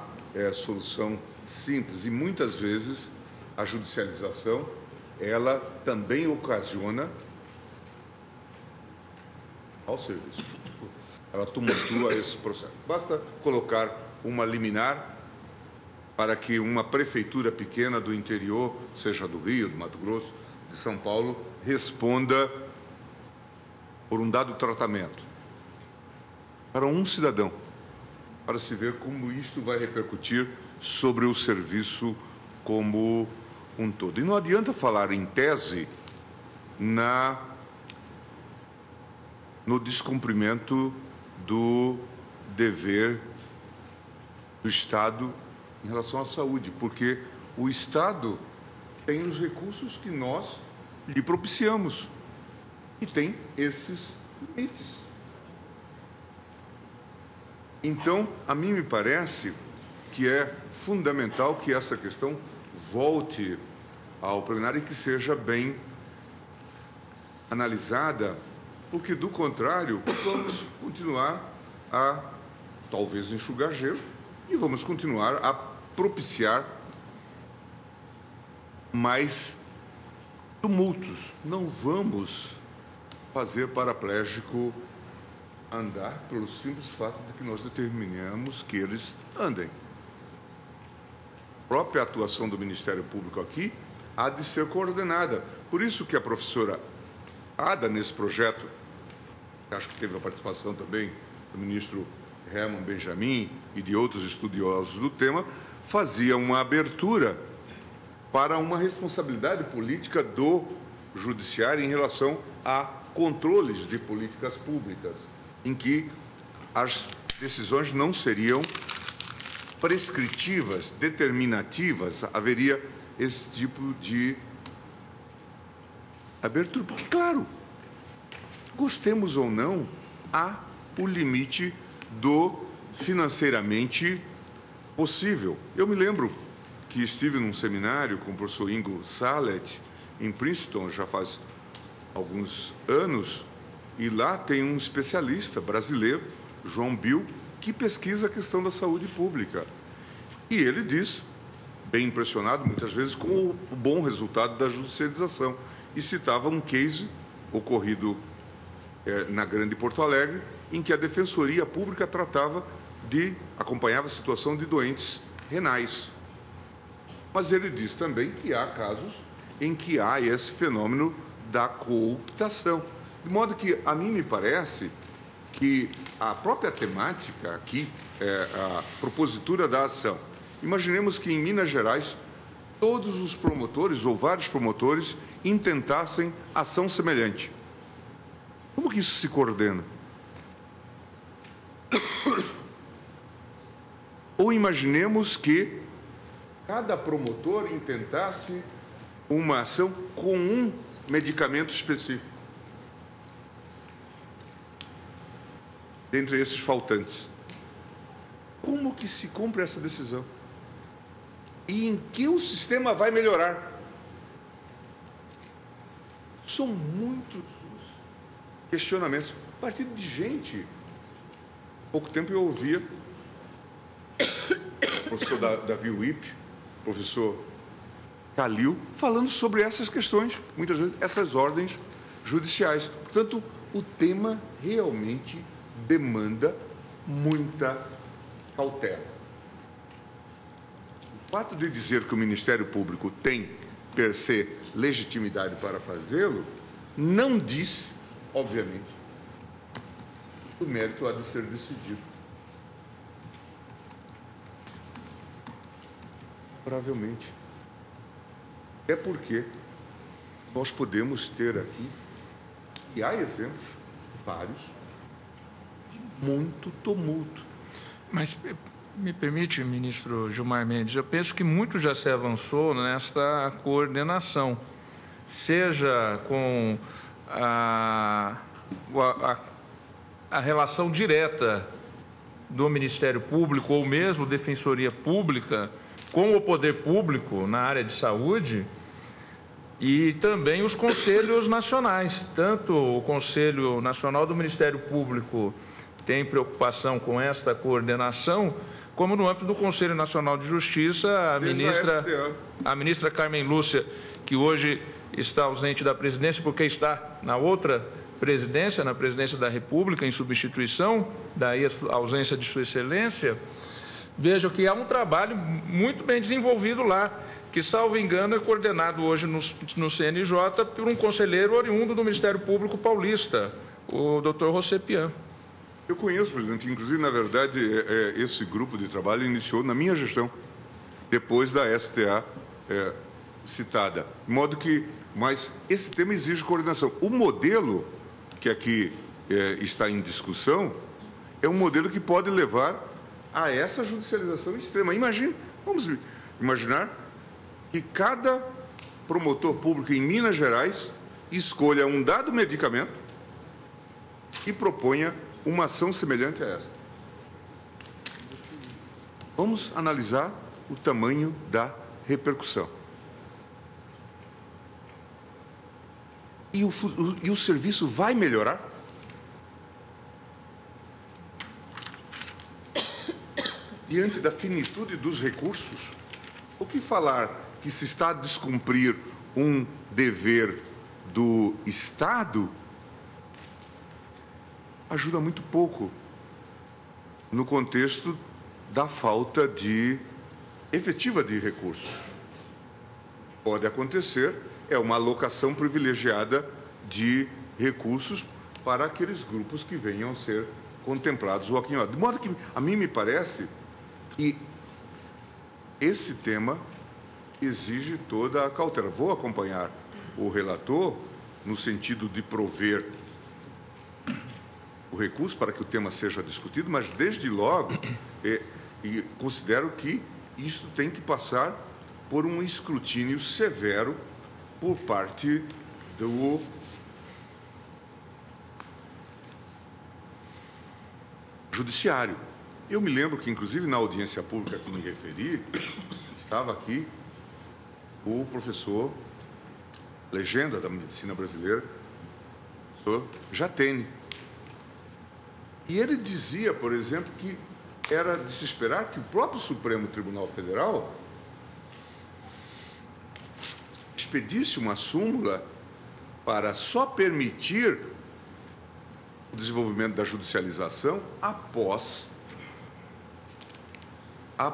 solução simples. E muitas vezes a judicialização, ela também ocasiona ao serviço. Ela tumultua esse processo. Basta colocar uma liminar para que uma prefeitura pequena do interior, seja do Rio, do Mato Grosso, de São Paulo, responda por um dado tratamento para um cidadão, para se ver como isto vai repercutir sobre o serviço como um todo. E não adianta falar em tese no descumprimento do dever do Estado em relação à saúde, porque o Estado tem os recursos que nós lhe propiciamos e tem esses limites. Então, a mim me parece que é fundamental que essa questão volte ao plenário e que seja bem analisada, porque, do contrário, vamos continuar a, talvez, enxugar gelo e vamos continuar a propiciar mais tumultos. Não vamos fazer paraplégico andar pelo simples fato de que nós determinamos que eles andem. própria atuação do Ministério Público aqui há de ser coordenada. Por isso que a professora Ada, nesse projeto, acho que teve a participação também do ministro Herman Benjamin e de outros estudiosos do tema, fazia uma abertura para uma responsabilidade política do judiciário em relação a controles de políticas públicas, em que as decisões não seriam prescritivas, determinativas, haveria esse tipo de abertura. Porque, claro, gostemos ou não, há o limite do financeiramente possível. Eu me lembro que estive num seminário com o professor Ingo Sallet, em Princeton, já faz alguns anos, e lá tem um especialista brasileiro, João Bill, que pesquisa a questão da saúde pública. E ele diz, bem impressionado muitas vezes, com o bom resultado da judicialização, e citava um case ocorrido na Grande Porto Alegre, em que a Defensoria Pública acompanhava a situação de doentes renais. Mas ele diz também que há casos em que há esse fenômeno da cooptação. De modo que, a mim me parece que a própria temática aqui, a propositura da ação, imaginemos que em Minas Gerais todos os promotores, ou vários promotores, intentassem ação semelhante. Como que isso se coordena? Ou imaginemos que cada promotor intentasse uma ação com um medicamento específico, dentre esses faltantes. Como que se cumpre essa decisão? E em que o sistema vai melhorar? São muitos questionamentos. A partir de gente, há pouco tempo eu ouvia o professor Davi Wipp, professor Calil, falando sobre essas questões, muitas vezes essas ordens judiciais. Portanto, o tema realmente demanda muita cautela. O fato de dizer que o Ministério Público tem, per se, legitimidade para fazê-lo, não diz, obviamente, o mérito há de ser decidido. Provavelmente. É porque nós podemos ter aqui, e há exemplos, vários, de muito tumulto. Mas me permite, ministro Gilmar Mendes, eu penso que muito já se avançou nesta coordenação, seja com a relação direta do Ministério Público ou mesmo Defensoria Pública com o poder público na área de saúde, e também os conselhos nacionais. Tanto o Conselho Nacional do Ministério Público tem preocupação com esta coordenação, como no âmbito do Conselho Nacional de Justiça, a ministra Carmen Lúcia, que hoje está ausente da presidência porque está na outra presidência, na presidência da República, em substituição, daí a ausência de Sua Excelência. Veja que há um trabalho muito bem desenvolvido lá, que, salvo engano, é coordenado hoje no CNJ por um conselheiro oriundo do Ministério Público paulista, o Dr. José Pian. Eu conheço, presidente. Inclusive, na verdade, esse grupo de trabalho iniciou na minha gestão, depois da STA citada. De modo que, mas esse tema exige coordenação. O modelo que aqui está em discussão é um modelo que pode levar a essa judicialização extrema. Vamos imaginar que cada promotor público em Minas Gerais escolha um dado medicamento e proponha uma ação semelhante a essa. Vamos analisar o tamanho da repercussão. E o serviço vai melhorar? Diante da finitude dos recursos, o que falar que se está a descumprir um dever do Estado ajuda muito pouco no contexto da falta de efetiva de recursos. Pode acontecer, é uma alocação privilegiada de recursos para aqueles grupos que venham a ser contemplados ou aqui. De modo que, a mim me parece que esse tema exige toda a cautela. Vou acompanhar o relator no sentido de prover o recurso para que o tema seja discutido, mas, desde logo, e considero que isso tem que passar por um escrutínio severo por parte do Judiciário. Eu me lembro que, inclusive, na audiência pública que me referi, estava aqui o professor, legenda da medicina brasileira, o professor Jatene. E ele dizia, por exemplo, que era de se esperar que o próprio Supremo Tribunal Federal expedisse uma súmula para só permitir o desenvolvimento da judicialização após a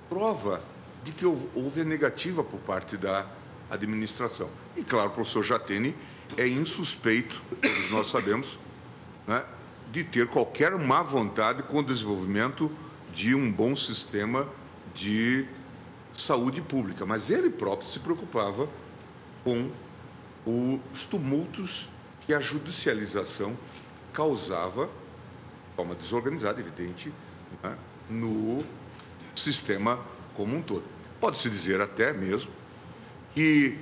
prova de que houve a negativa por parte da administração. E, claro, o professor Jatene é insuspeito, todos nós sabemos, né, de ter qualquer má vontade com o desenvolvimento de um bom sistema de saúde pública. Mas ele próprio se preocupava com os tumultos que a judicialização causava, de forma desorganizada, evidente, né, no sistema como um todo. Pode-se dizer até mesmo que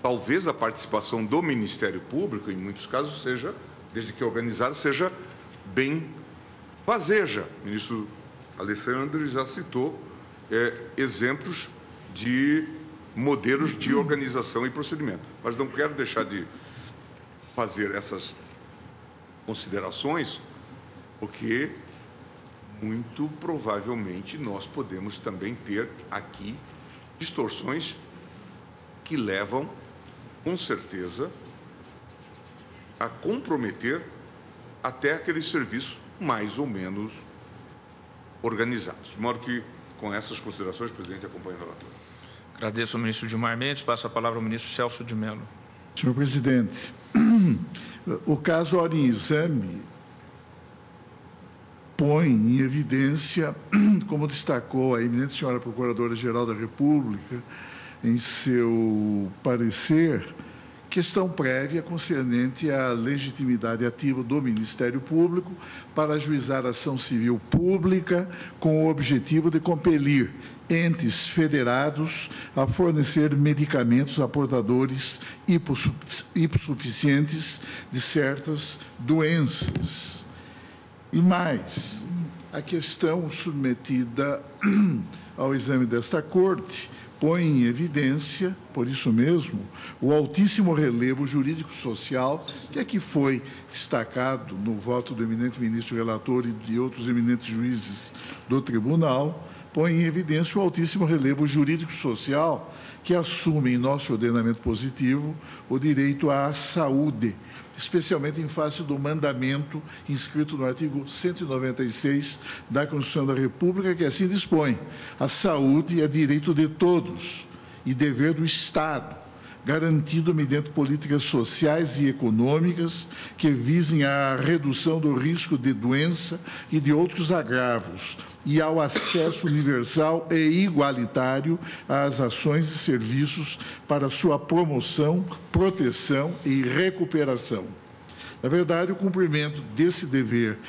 talvez a participação do Ministério Público, em muitos casos, seja, desde que organizada, seja bem fazeja. O ministro Alessandro já citou exemplos de modelos de organização e procedimento. Mas não quero deixar de fazer essas considerações, porque muito provavelmente nós podemos também ter aqui distorções que levam, com certeza, a comprometer até aqueles serviços mais ou menos organizados. De modo que, com essas considerações, presidente, acompanha o relator. Agradeço ao ministro Gilmar Mendes. Passo a palavra ao ministro Celso de Mello. Senhor presidente, o caso Hora em Exame põe em evidência, como destacou a eminente senhora Procuradora-Geral da República em seu parecer, questão prévia concernente à legitimidade ativa do Ministério Público para ajuizar ação civil pública com o objetivo de compelir entes federados a fornecer medicamentos a portadores hipossuficientes de certas doenças. E mais, a questão submetida ao exame desta Corte põe em evidência, por isso mesmo, o altíssimo relevo jurídico-social que aqui foi destacado no voto do eminente ministro relator e de outros eminentes juízes do tribunal, põe em evidência o altíssimo relevo jurídico-social que assume em nosso ordenamento positivo o direito à saúde, especialmente em face do mandamento inscrito no artigo 196 da Constituição da República, que assim dispõe: a saúde é direito de todos e dever do Estado, garantido mediante políticas sociais e econômicas que visem à redução do risco de doença e de outros agravos e ao acesso universal e igualitário às ações e serviços para sua promoção, proteção e recuperação. Na verdade, o cumprimento desse dever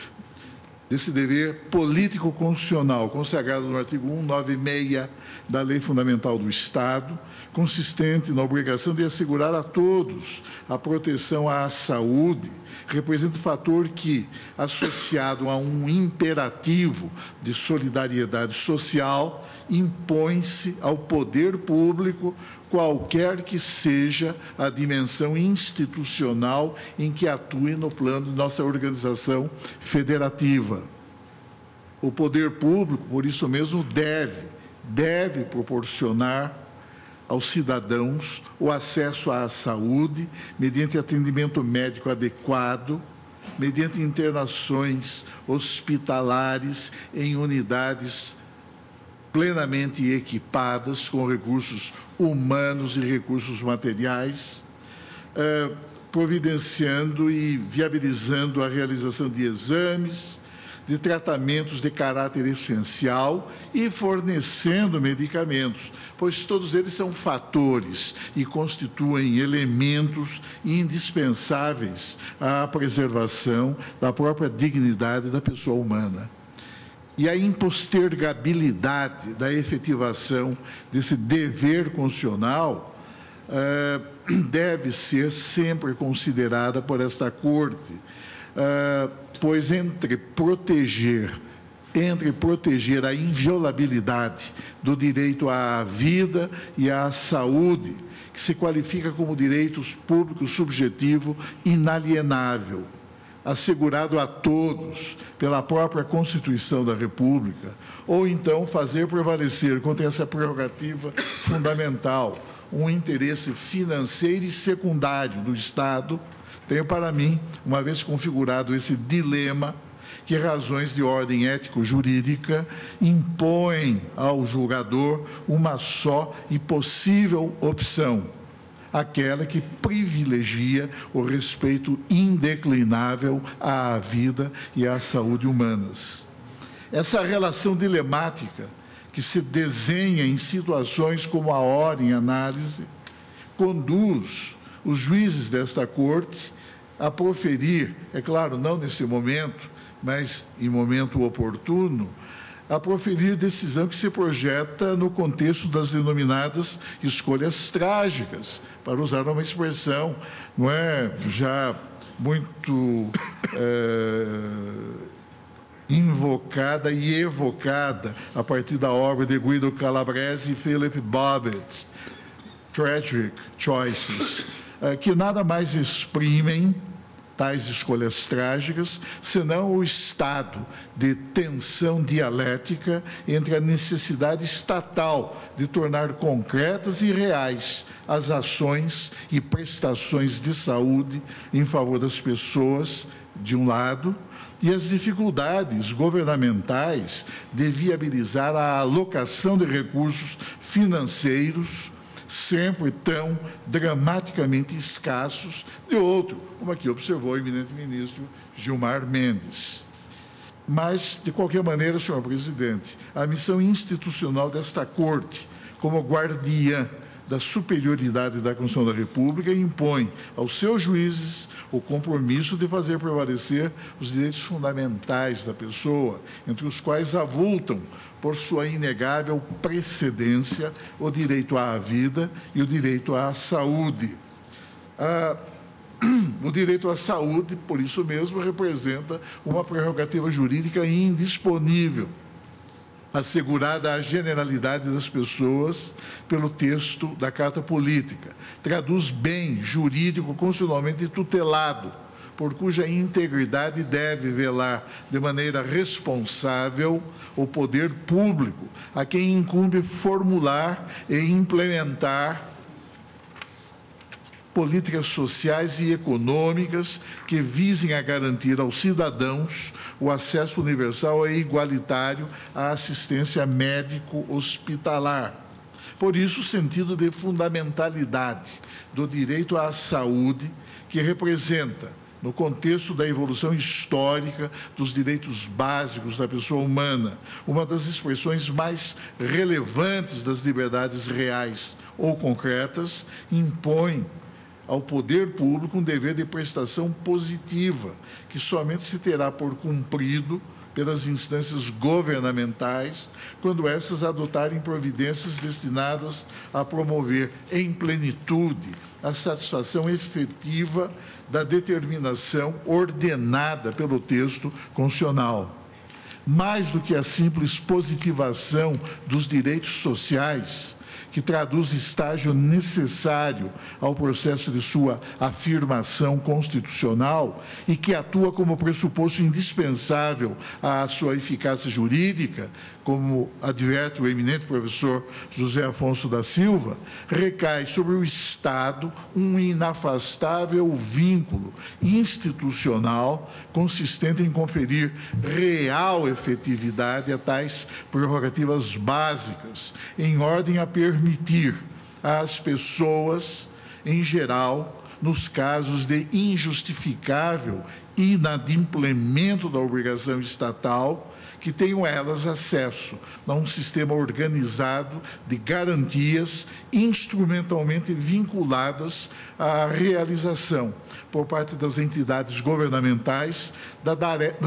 político-constitucional consagrado no artigo 196 da Lei Fundamental do Estado, consistente na obrigação de assegurar a todos a proteção à saúde, representa um fator que, associado a um imperativo de solidariedade social, impõe-se ao poder público, qualquer que seja a dimensão institucional em que atue no plano de nossa organização federativa. O poder público, por isso mesmo, deve proporcionar aos cidadãos o acesso à saúde mediante atendimento médico adequado, mediante internações hospitalares em unidades plenamente equipadas com recursos humanos e recursos materiais, providenciando e viabilizando a realização de exames, de tratamentos de caráter essencial e fornecendo medicamentos, pois todos eles são fatores e constituem elementos indispensáveis à preservação da própria dignidade da pessoa humana. E a impostergabilidade da efetivação desse dever constitucional deve ser sempre considerada por esta Corte, pois entre proteger a inviolabilidade do direito à vida e à saúde, que se qualifica como direitos públicos subjetivo inalienável, assegurado a todos pela própria Constituição da República, ou então fazer prevalecer contra essa prerrogativa fundamental um interesse financeiro e secundário do Estado, tenho para mim, uma vez configurado esse dilema, que razões de ordem ético-jurídica impõem ao julgador uma só e possível opção, aquela que privilegia o respeito indeclinável à vida e à saúde humanas. Essa relação dilemática que se desenha em situações como a hora em análise, conduz os juízes desta Corte a proferir, é claro, não nesse momento, mas em momento oportuno, a proferir decisão que se projeta no contexto das denominadas escolhas trágicas, para usar uma expressão, não é, já muito invocada e evocada a partir da obra de Guido Calabrese e Philip Bobbitt, Tragic Choices, que nada mais exprimem tais escolhas trágicas, senão o estado de tensão dialética entre a necessidade estatal de tornar concretas e reais as ações e prestações de saúde em favor das pessoas, de um lado, e as dificuldades governamentais de viabilizar a alocação de recursos financeiros sempre tão dramaticamente escassos, de outro, como aqui observou o eminente ministro Gilmar Mendes. Mas, de qualquer maneira, senhor presidente, a missão institucional desta Corte, como guardiã da superioridade da Constituição da República, impõe aos seus juízes o compromisso de fazer prevalecer os direitos fundamentais da pessoa, entre os quais avultam, por sua inegável precedência, o direito à vida e o direito à saúde. O direito à saúde, por isso mesmo, representa uma prerrogativa jurídica indisponível, assegurada à generalidade das pessoas pelo texto da Carta Política. Traduz bem jurídico constitucionalmente tutelado, por cuja integridade deve velar de maneira responsável o poder público, a quem incumbe formular e implementar políticas sociais e econômicas que visem a garantir aos cidadãos o acesso universal e igualitário à assistência médico-hospitalar. Por isso, o sentido de fundamentalidade do direito à saúde, que representa, no contexto da evolução histórica dos direitos básicos da pessoa humana, uma das expressões mais relevantes das liberdades reais ou concretas, impõe ao poder público um dever de prestação positiva, que somente se terá por cumprido pelas instâncias governamentais, quando essas adotarem providências destinadas a promover em plenitude a satisfação efetiva da determinação ordenada pelo texto constitucional. Mais do que a simples positivação dos direitos sociais, que traduz estágio necessário ao processo de sua afirmação constitucional e que atua como pressuposto indispensável à sua eficácia jurídica, como adverte o eminente professor José Afonso da Silva, recai sobre o Estado um inafastável vínculo institucional consistente em conferir real efetividade a tais prerrogativas básicas, em ordem a permitir às pessoas, em geral, nos casos de injustificável inadimplemento da obrigação estatal, que tenham elas acesso a um sistema organizado de garantias instrumentalmente vinculadas à realização, por parte das entidades governamentais, da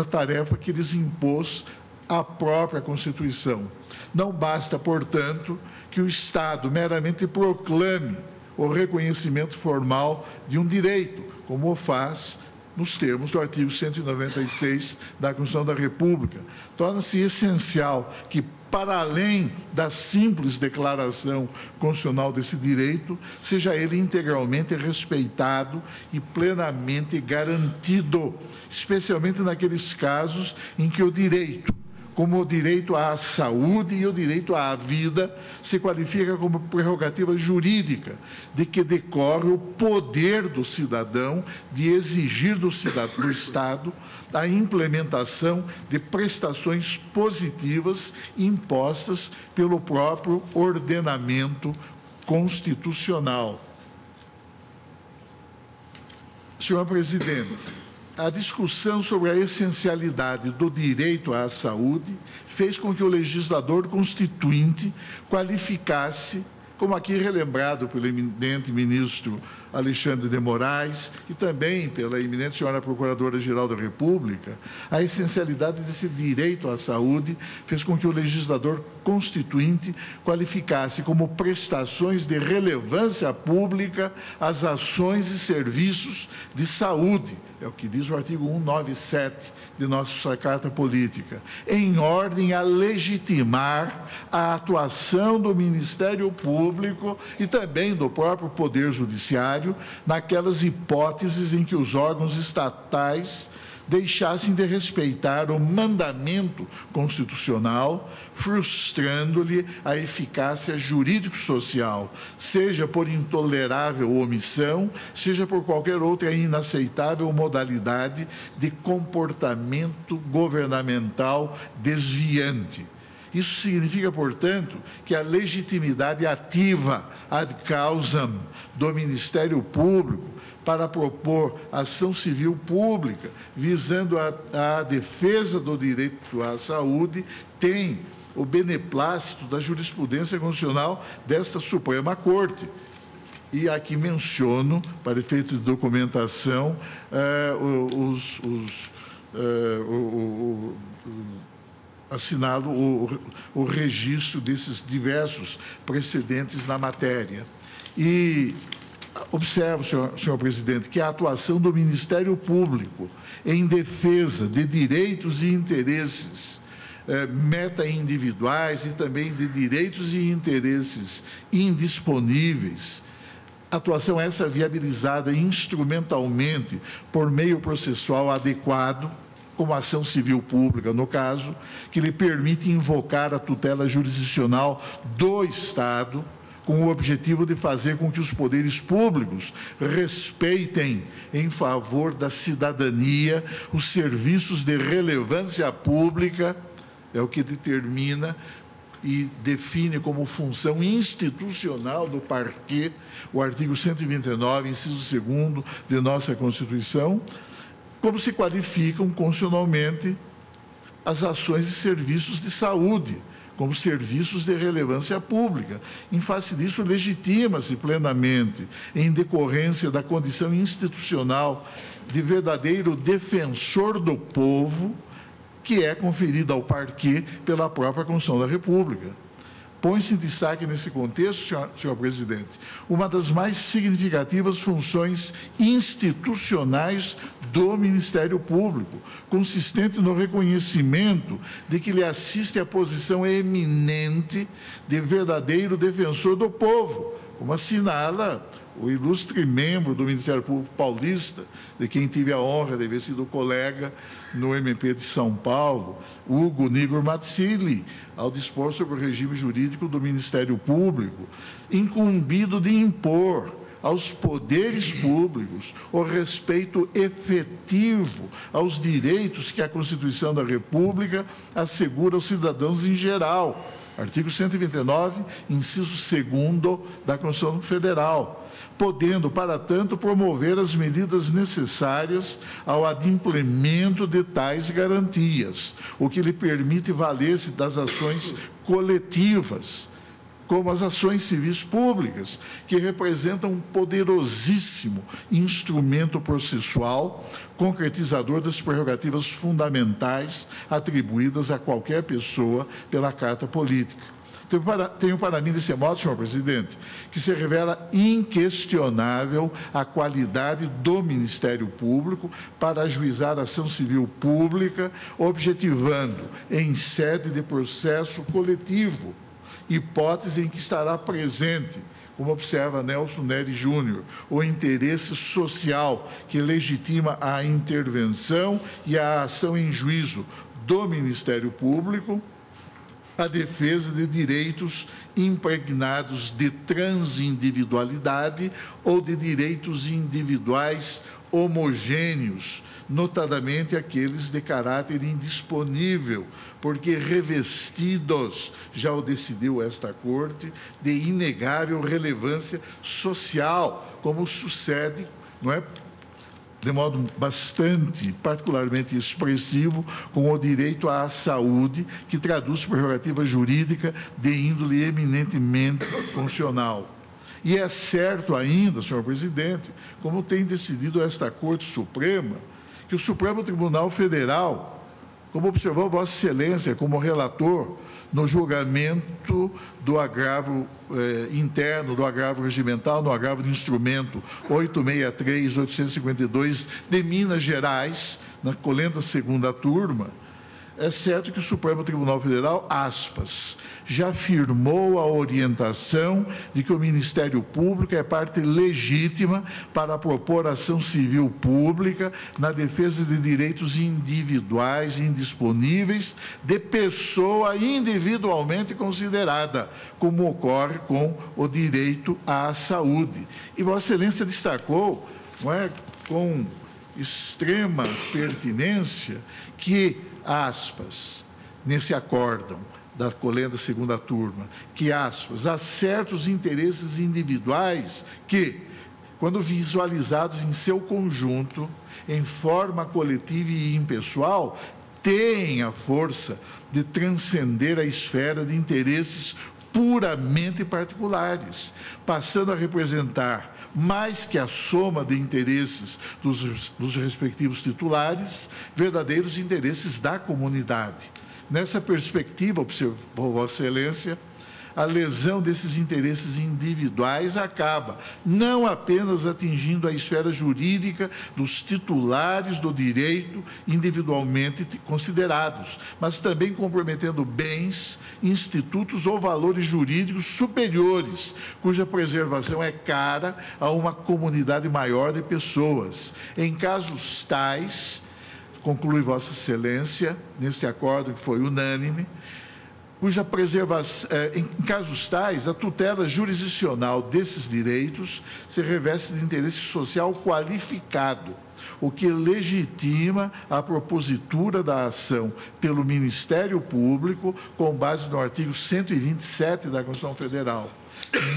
tarefa que lhes impôs a própria Constituição. Não basta, portanto, que o Estado meramente proclame o reconhecimento formal de um direito, como o faz nos termos do artigo 196 da Constituição da República. Torna-se essencial que, para além da simples declaração constitucional desse direito, seja ele integralmente respeitado e plenamente garantido, especialmente naqueles casos em que o direito, como o direito à saúde e o direito à vida, se qualifica como prerrogativa jurídica, de que decorre o poder do cidadão de exigir do Estado a implementação de prestações positivas impostas pelo próprio ordenamento constitucional. Senhor presidente, a discussão sobre a essencialidade do direito à saúde fez com que o legislador constituinte qualificasse, como aqui relembrado pelo eminente ministro Alexandre de Moraes e também pela eminente senhora Procuradora-Geral da República, a essencialidade desse direito à saúde fez com que o legislador constituinte qualificasse como prestações de relevância pública as ações e serviços de saúde, é o que diz o artigo 197 de nossa Carta Política, em ordem a legitimar a atuação do Ministério Público e também do próprio Poder Judiciário naquelas hipóteses em que os órgãos estatais deixassem de respeitar o mandamento constitucional, frustrando-lhe a eficácia jurídico-social, seja por intolerável omissão, seja por qualquer outra inaceitável modalidade de comportamento governamental desviante. Isso significa, portanto, que a legitimidade ativa ad causam do Ministério Público para propor ação civil pública visando a defesa do direito à saúde tem o beneplácito da jurisprudência constitucional desta Suprema Corte. E aqui menciono, para efeito de documentação, assinalo o registro desses diversos precedentes na matéria. E observo, senhor presidente, que a atuação do Ministério Público em defesa de direitos e interesses meta-individuais e também de direitos e interesses indisponíveis, atuação essa viabilizada instrumentalmente por meio processual adequado, como ação civil pública, no caso, que lhe permite invocar a tutela jurisdicional do Estado, com o objetivo de fazer com que os poderes públicos respeitem, em favor da cidadania, os serviços de relevância pública, é o que determina e define como função institucional do parquê o artigo 129, inciso 2º de nossa Constituição, como se qualificam constitucionalmente as ações e serviços de saúde, como serviços de relevância pública. Em face disso, legitima-se plenamente, em decorrência da condição institucional de verdadeiro defensor do povo, que é conferida ao parquê pela própria Constituição da República. Põe-se em destaque nesse contexto, senhor presidente, uma das mais significativas funções institucionais do Ministério Público, consistente no reconhecimento de que lhe assiste a posição eminente de verdadeiro defensor do povo, como assinala o ilustre membro do Ministério Público Paulista, de quem tive a honra de ter sido colega no MP de São Paulo, Hugo Nigor Mazzilli, ao dispor sobre o regime jurídico do Ministério Público, incumbido de impor aos poderes públicos o respeito efetivo aos direitos que a Constituição da República assegura aos cidadãos em geral. Artigo 129, inciso 2º da Constituição Federal, podendo, para tanto, promover as medidas necessárias ao adimplemento de tais garantias, o que lhe permite valer-se das ações coletivas, como as ações civis públicas, que representam um poderosíssimo instrumento processual, concretizador das prerrogativas fundamentais atribuídas a qualquer pessoa pela Carta Política. Tenho para mim, desse modo, senhor presidente, que se revela inquestionável a qualidade do Ministério Público para ajuizar a ação civil pública, objetivando, em sede de processo coletivo, hipótese em que estará presente, como observa Nelson Nery Júnior, o interesse social que legitima a intervenção e a ação em juízo do Ministério Público, a defesa de direitos impregnados de transindividualidade ou de direitos individuais homogêneos, notadamente aqueles de caráter indisponível, porque revestidos, já o decidiu esta Corte, de inegável relevância social, como sucede, não é, de modo bastante, particularmente expressivo, com o direito à saúde, que traduz prerrogativa jurídica de índole eminentemente funcional. E é certo ainda, senhor presidente, como tem decidido esta Corte Suprema, que o Supremo Tribunal Federal, como observou Vossa Excelência como relator no julgamento do agravo interno, do agravo regimental, no agravo de instrumento 863-852 de Minas Gerais, na colenta segunda turma, é certo que o Supremo Tribunal Federal, aspas, já firmou a orientação de que o Ministério Público é parte legítima para propor ação civil pública na defesa de direitos individuais indisponíveis de pessoa individualmente considerada, como ocorre com o direito à saúde. E Vossa Excelência destacou, não é, com extrema pertinência, que, aspas, nesse acórdão da colenda segunda turma, que, aspas, há certos interesses individuais que, quando visualizados em seu conjunto, em forma coletiva e impessoal, têm a força de transcender a esfera de interesses puramente particulares, passando a representar mais que a soma de interesses dos respectivos titulares, verdadeiros interesses da comunidade. Nessa perspectiva, observou Vossa Excelência, a lesão desses interesses individuais acaba não apenas atingindo a esfera jurídica dos titulares do direito individualmente considerados, mas também comprometendo bens, institutos ou valores jurídicos superiores, cuja preservação é cara a uma comunidade maior de pessoas. Em casos tais, conclui Vossa Excelência, nesse acordo que foi unânime, cuja preservação, em casos tais, a tutela jurisdicional desses direitos se reveste de interesse social qualificado, o que legitima a propositura da ação pelo Ministério Público com base no artigo 127 da Constituição Federal.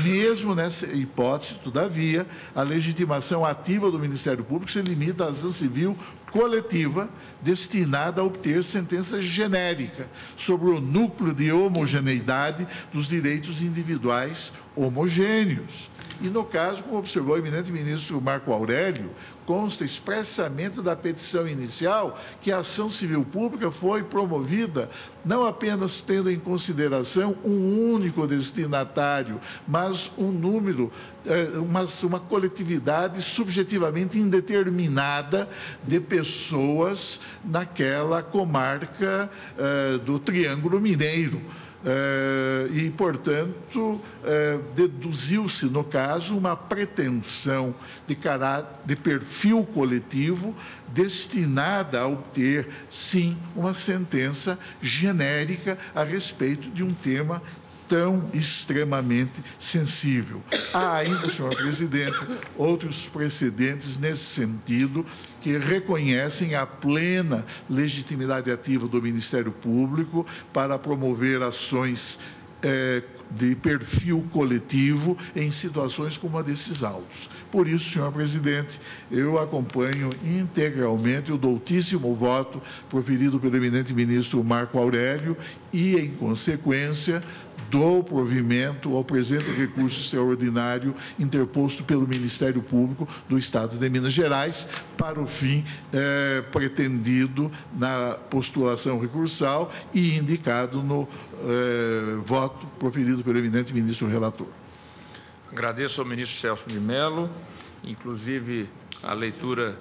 Mesmo nessa hipótese, todavia, a legitimação ativa do Ministério Público se limita à ação civil coletiva destinada a obter sentença genérica sobre o núcleo de homogeneidade dos direitos individuais homogêneos. E, no caso, como observou o eminente ministro Marco Aurélio, consta expressamente da petição inicial que a ação civil pública foi promovida não apenas tendo em consideração um único destinatário, mas um número, uma coletividade subjetivamente indeterminada de pessoas naquela comarca do Triângulo Mineiro, e, portanto, deduziu-se, no caso, uma pretensão de perfil coletivo destinada a obter, sim, uma sentença genérica a respeito de um tema tão extremamente sensível. Há ainda, senhor presidente, outros precedentes nesse sentido que reconhecem a plena legitimidade ativa do Ministério Público para promover ações de perfil coletivo em situações como a desses autos. Por isso, senhor presidente, eu acompanho integralmente o doutíssimo voto proferido pelo eminente ministro Marco Aurélio e, em consequência, dou provimento ao presente recurso extraordinário interposto pelo Ministério Público do Estado de Minas Gerais para o fim pretendido na postulação recursal e indicado no voto proferido pelo eminente ministro relator. Agradeço ao ministro Celso de Mello, inclusive a leitura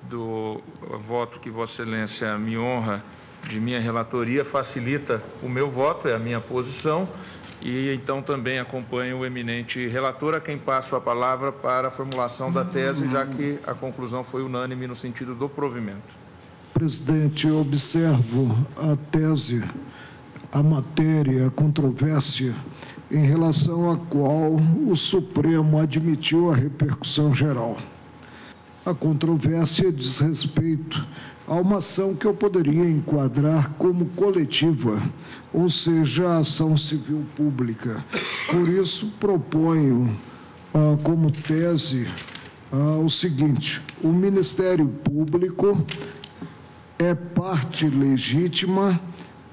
do voto que Vossa Excelência me honra de minha relatoria facilita o meu voto, é a minha posição, e então também acompanho o eminente relator, a quem passo a palavra para a formulação da tese, já que a conclusão foi unânime no sentido do provimento. Presidente, eu observo a tese, a matéria, a controvérsia, em relação à qual o Supremo admitiu a repercussão geral. A controvérsia diz respeito a uma ação que eu poderia enquadrar como coletiva, ou seja, a ação civil pública. Por isso, proponho como tese o seguinte: o Ministério Público é parte legítima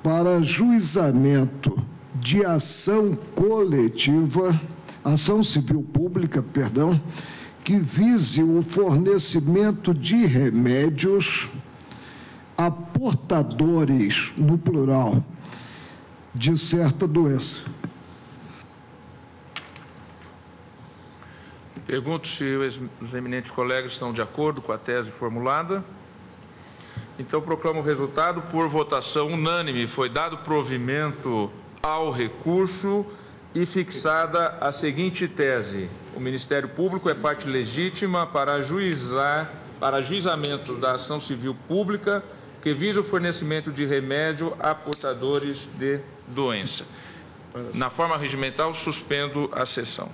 para ajuizamento de ação coletiva, ação civil pública, perdão, que vise o fornecimento de remédios a portadores, no plural, de certa doença. Pergunto se os eminentes colegas estão de acordo com a tese formulada. Então, proclamo o resultado por votação unânime. Foi dado provimento ao recurso e fixada a seguinte tese: o Ministério Público é parte legítima para ajuizamento da ação civil pública que visa o fornecimento de remédio a portadores de doença. Na forma regimental, suspendo a sessão.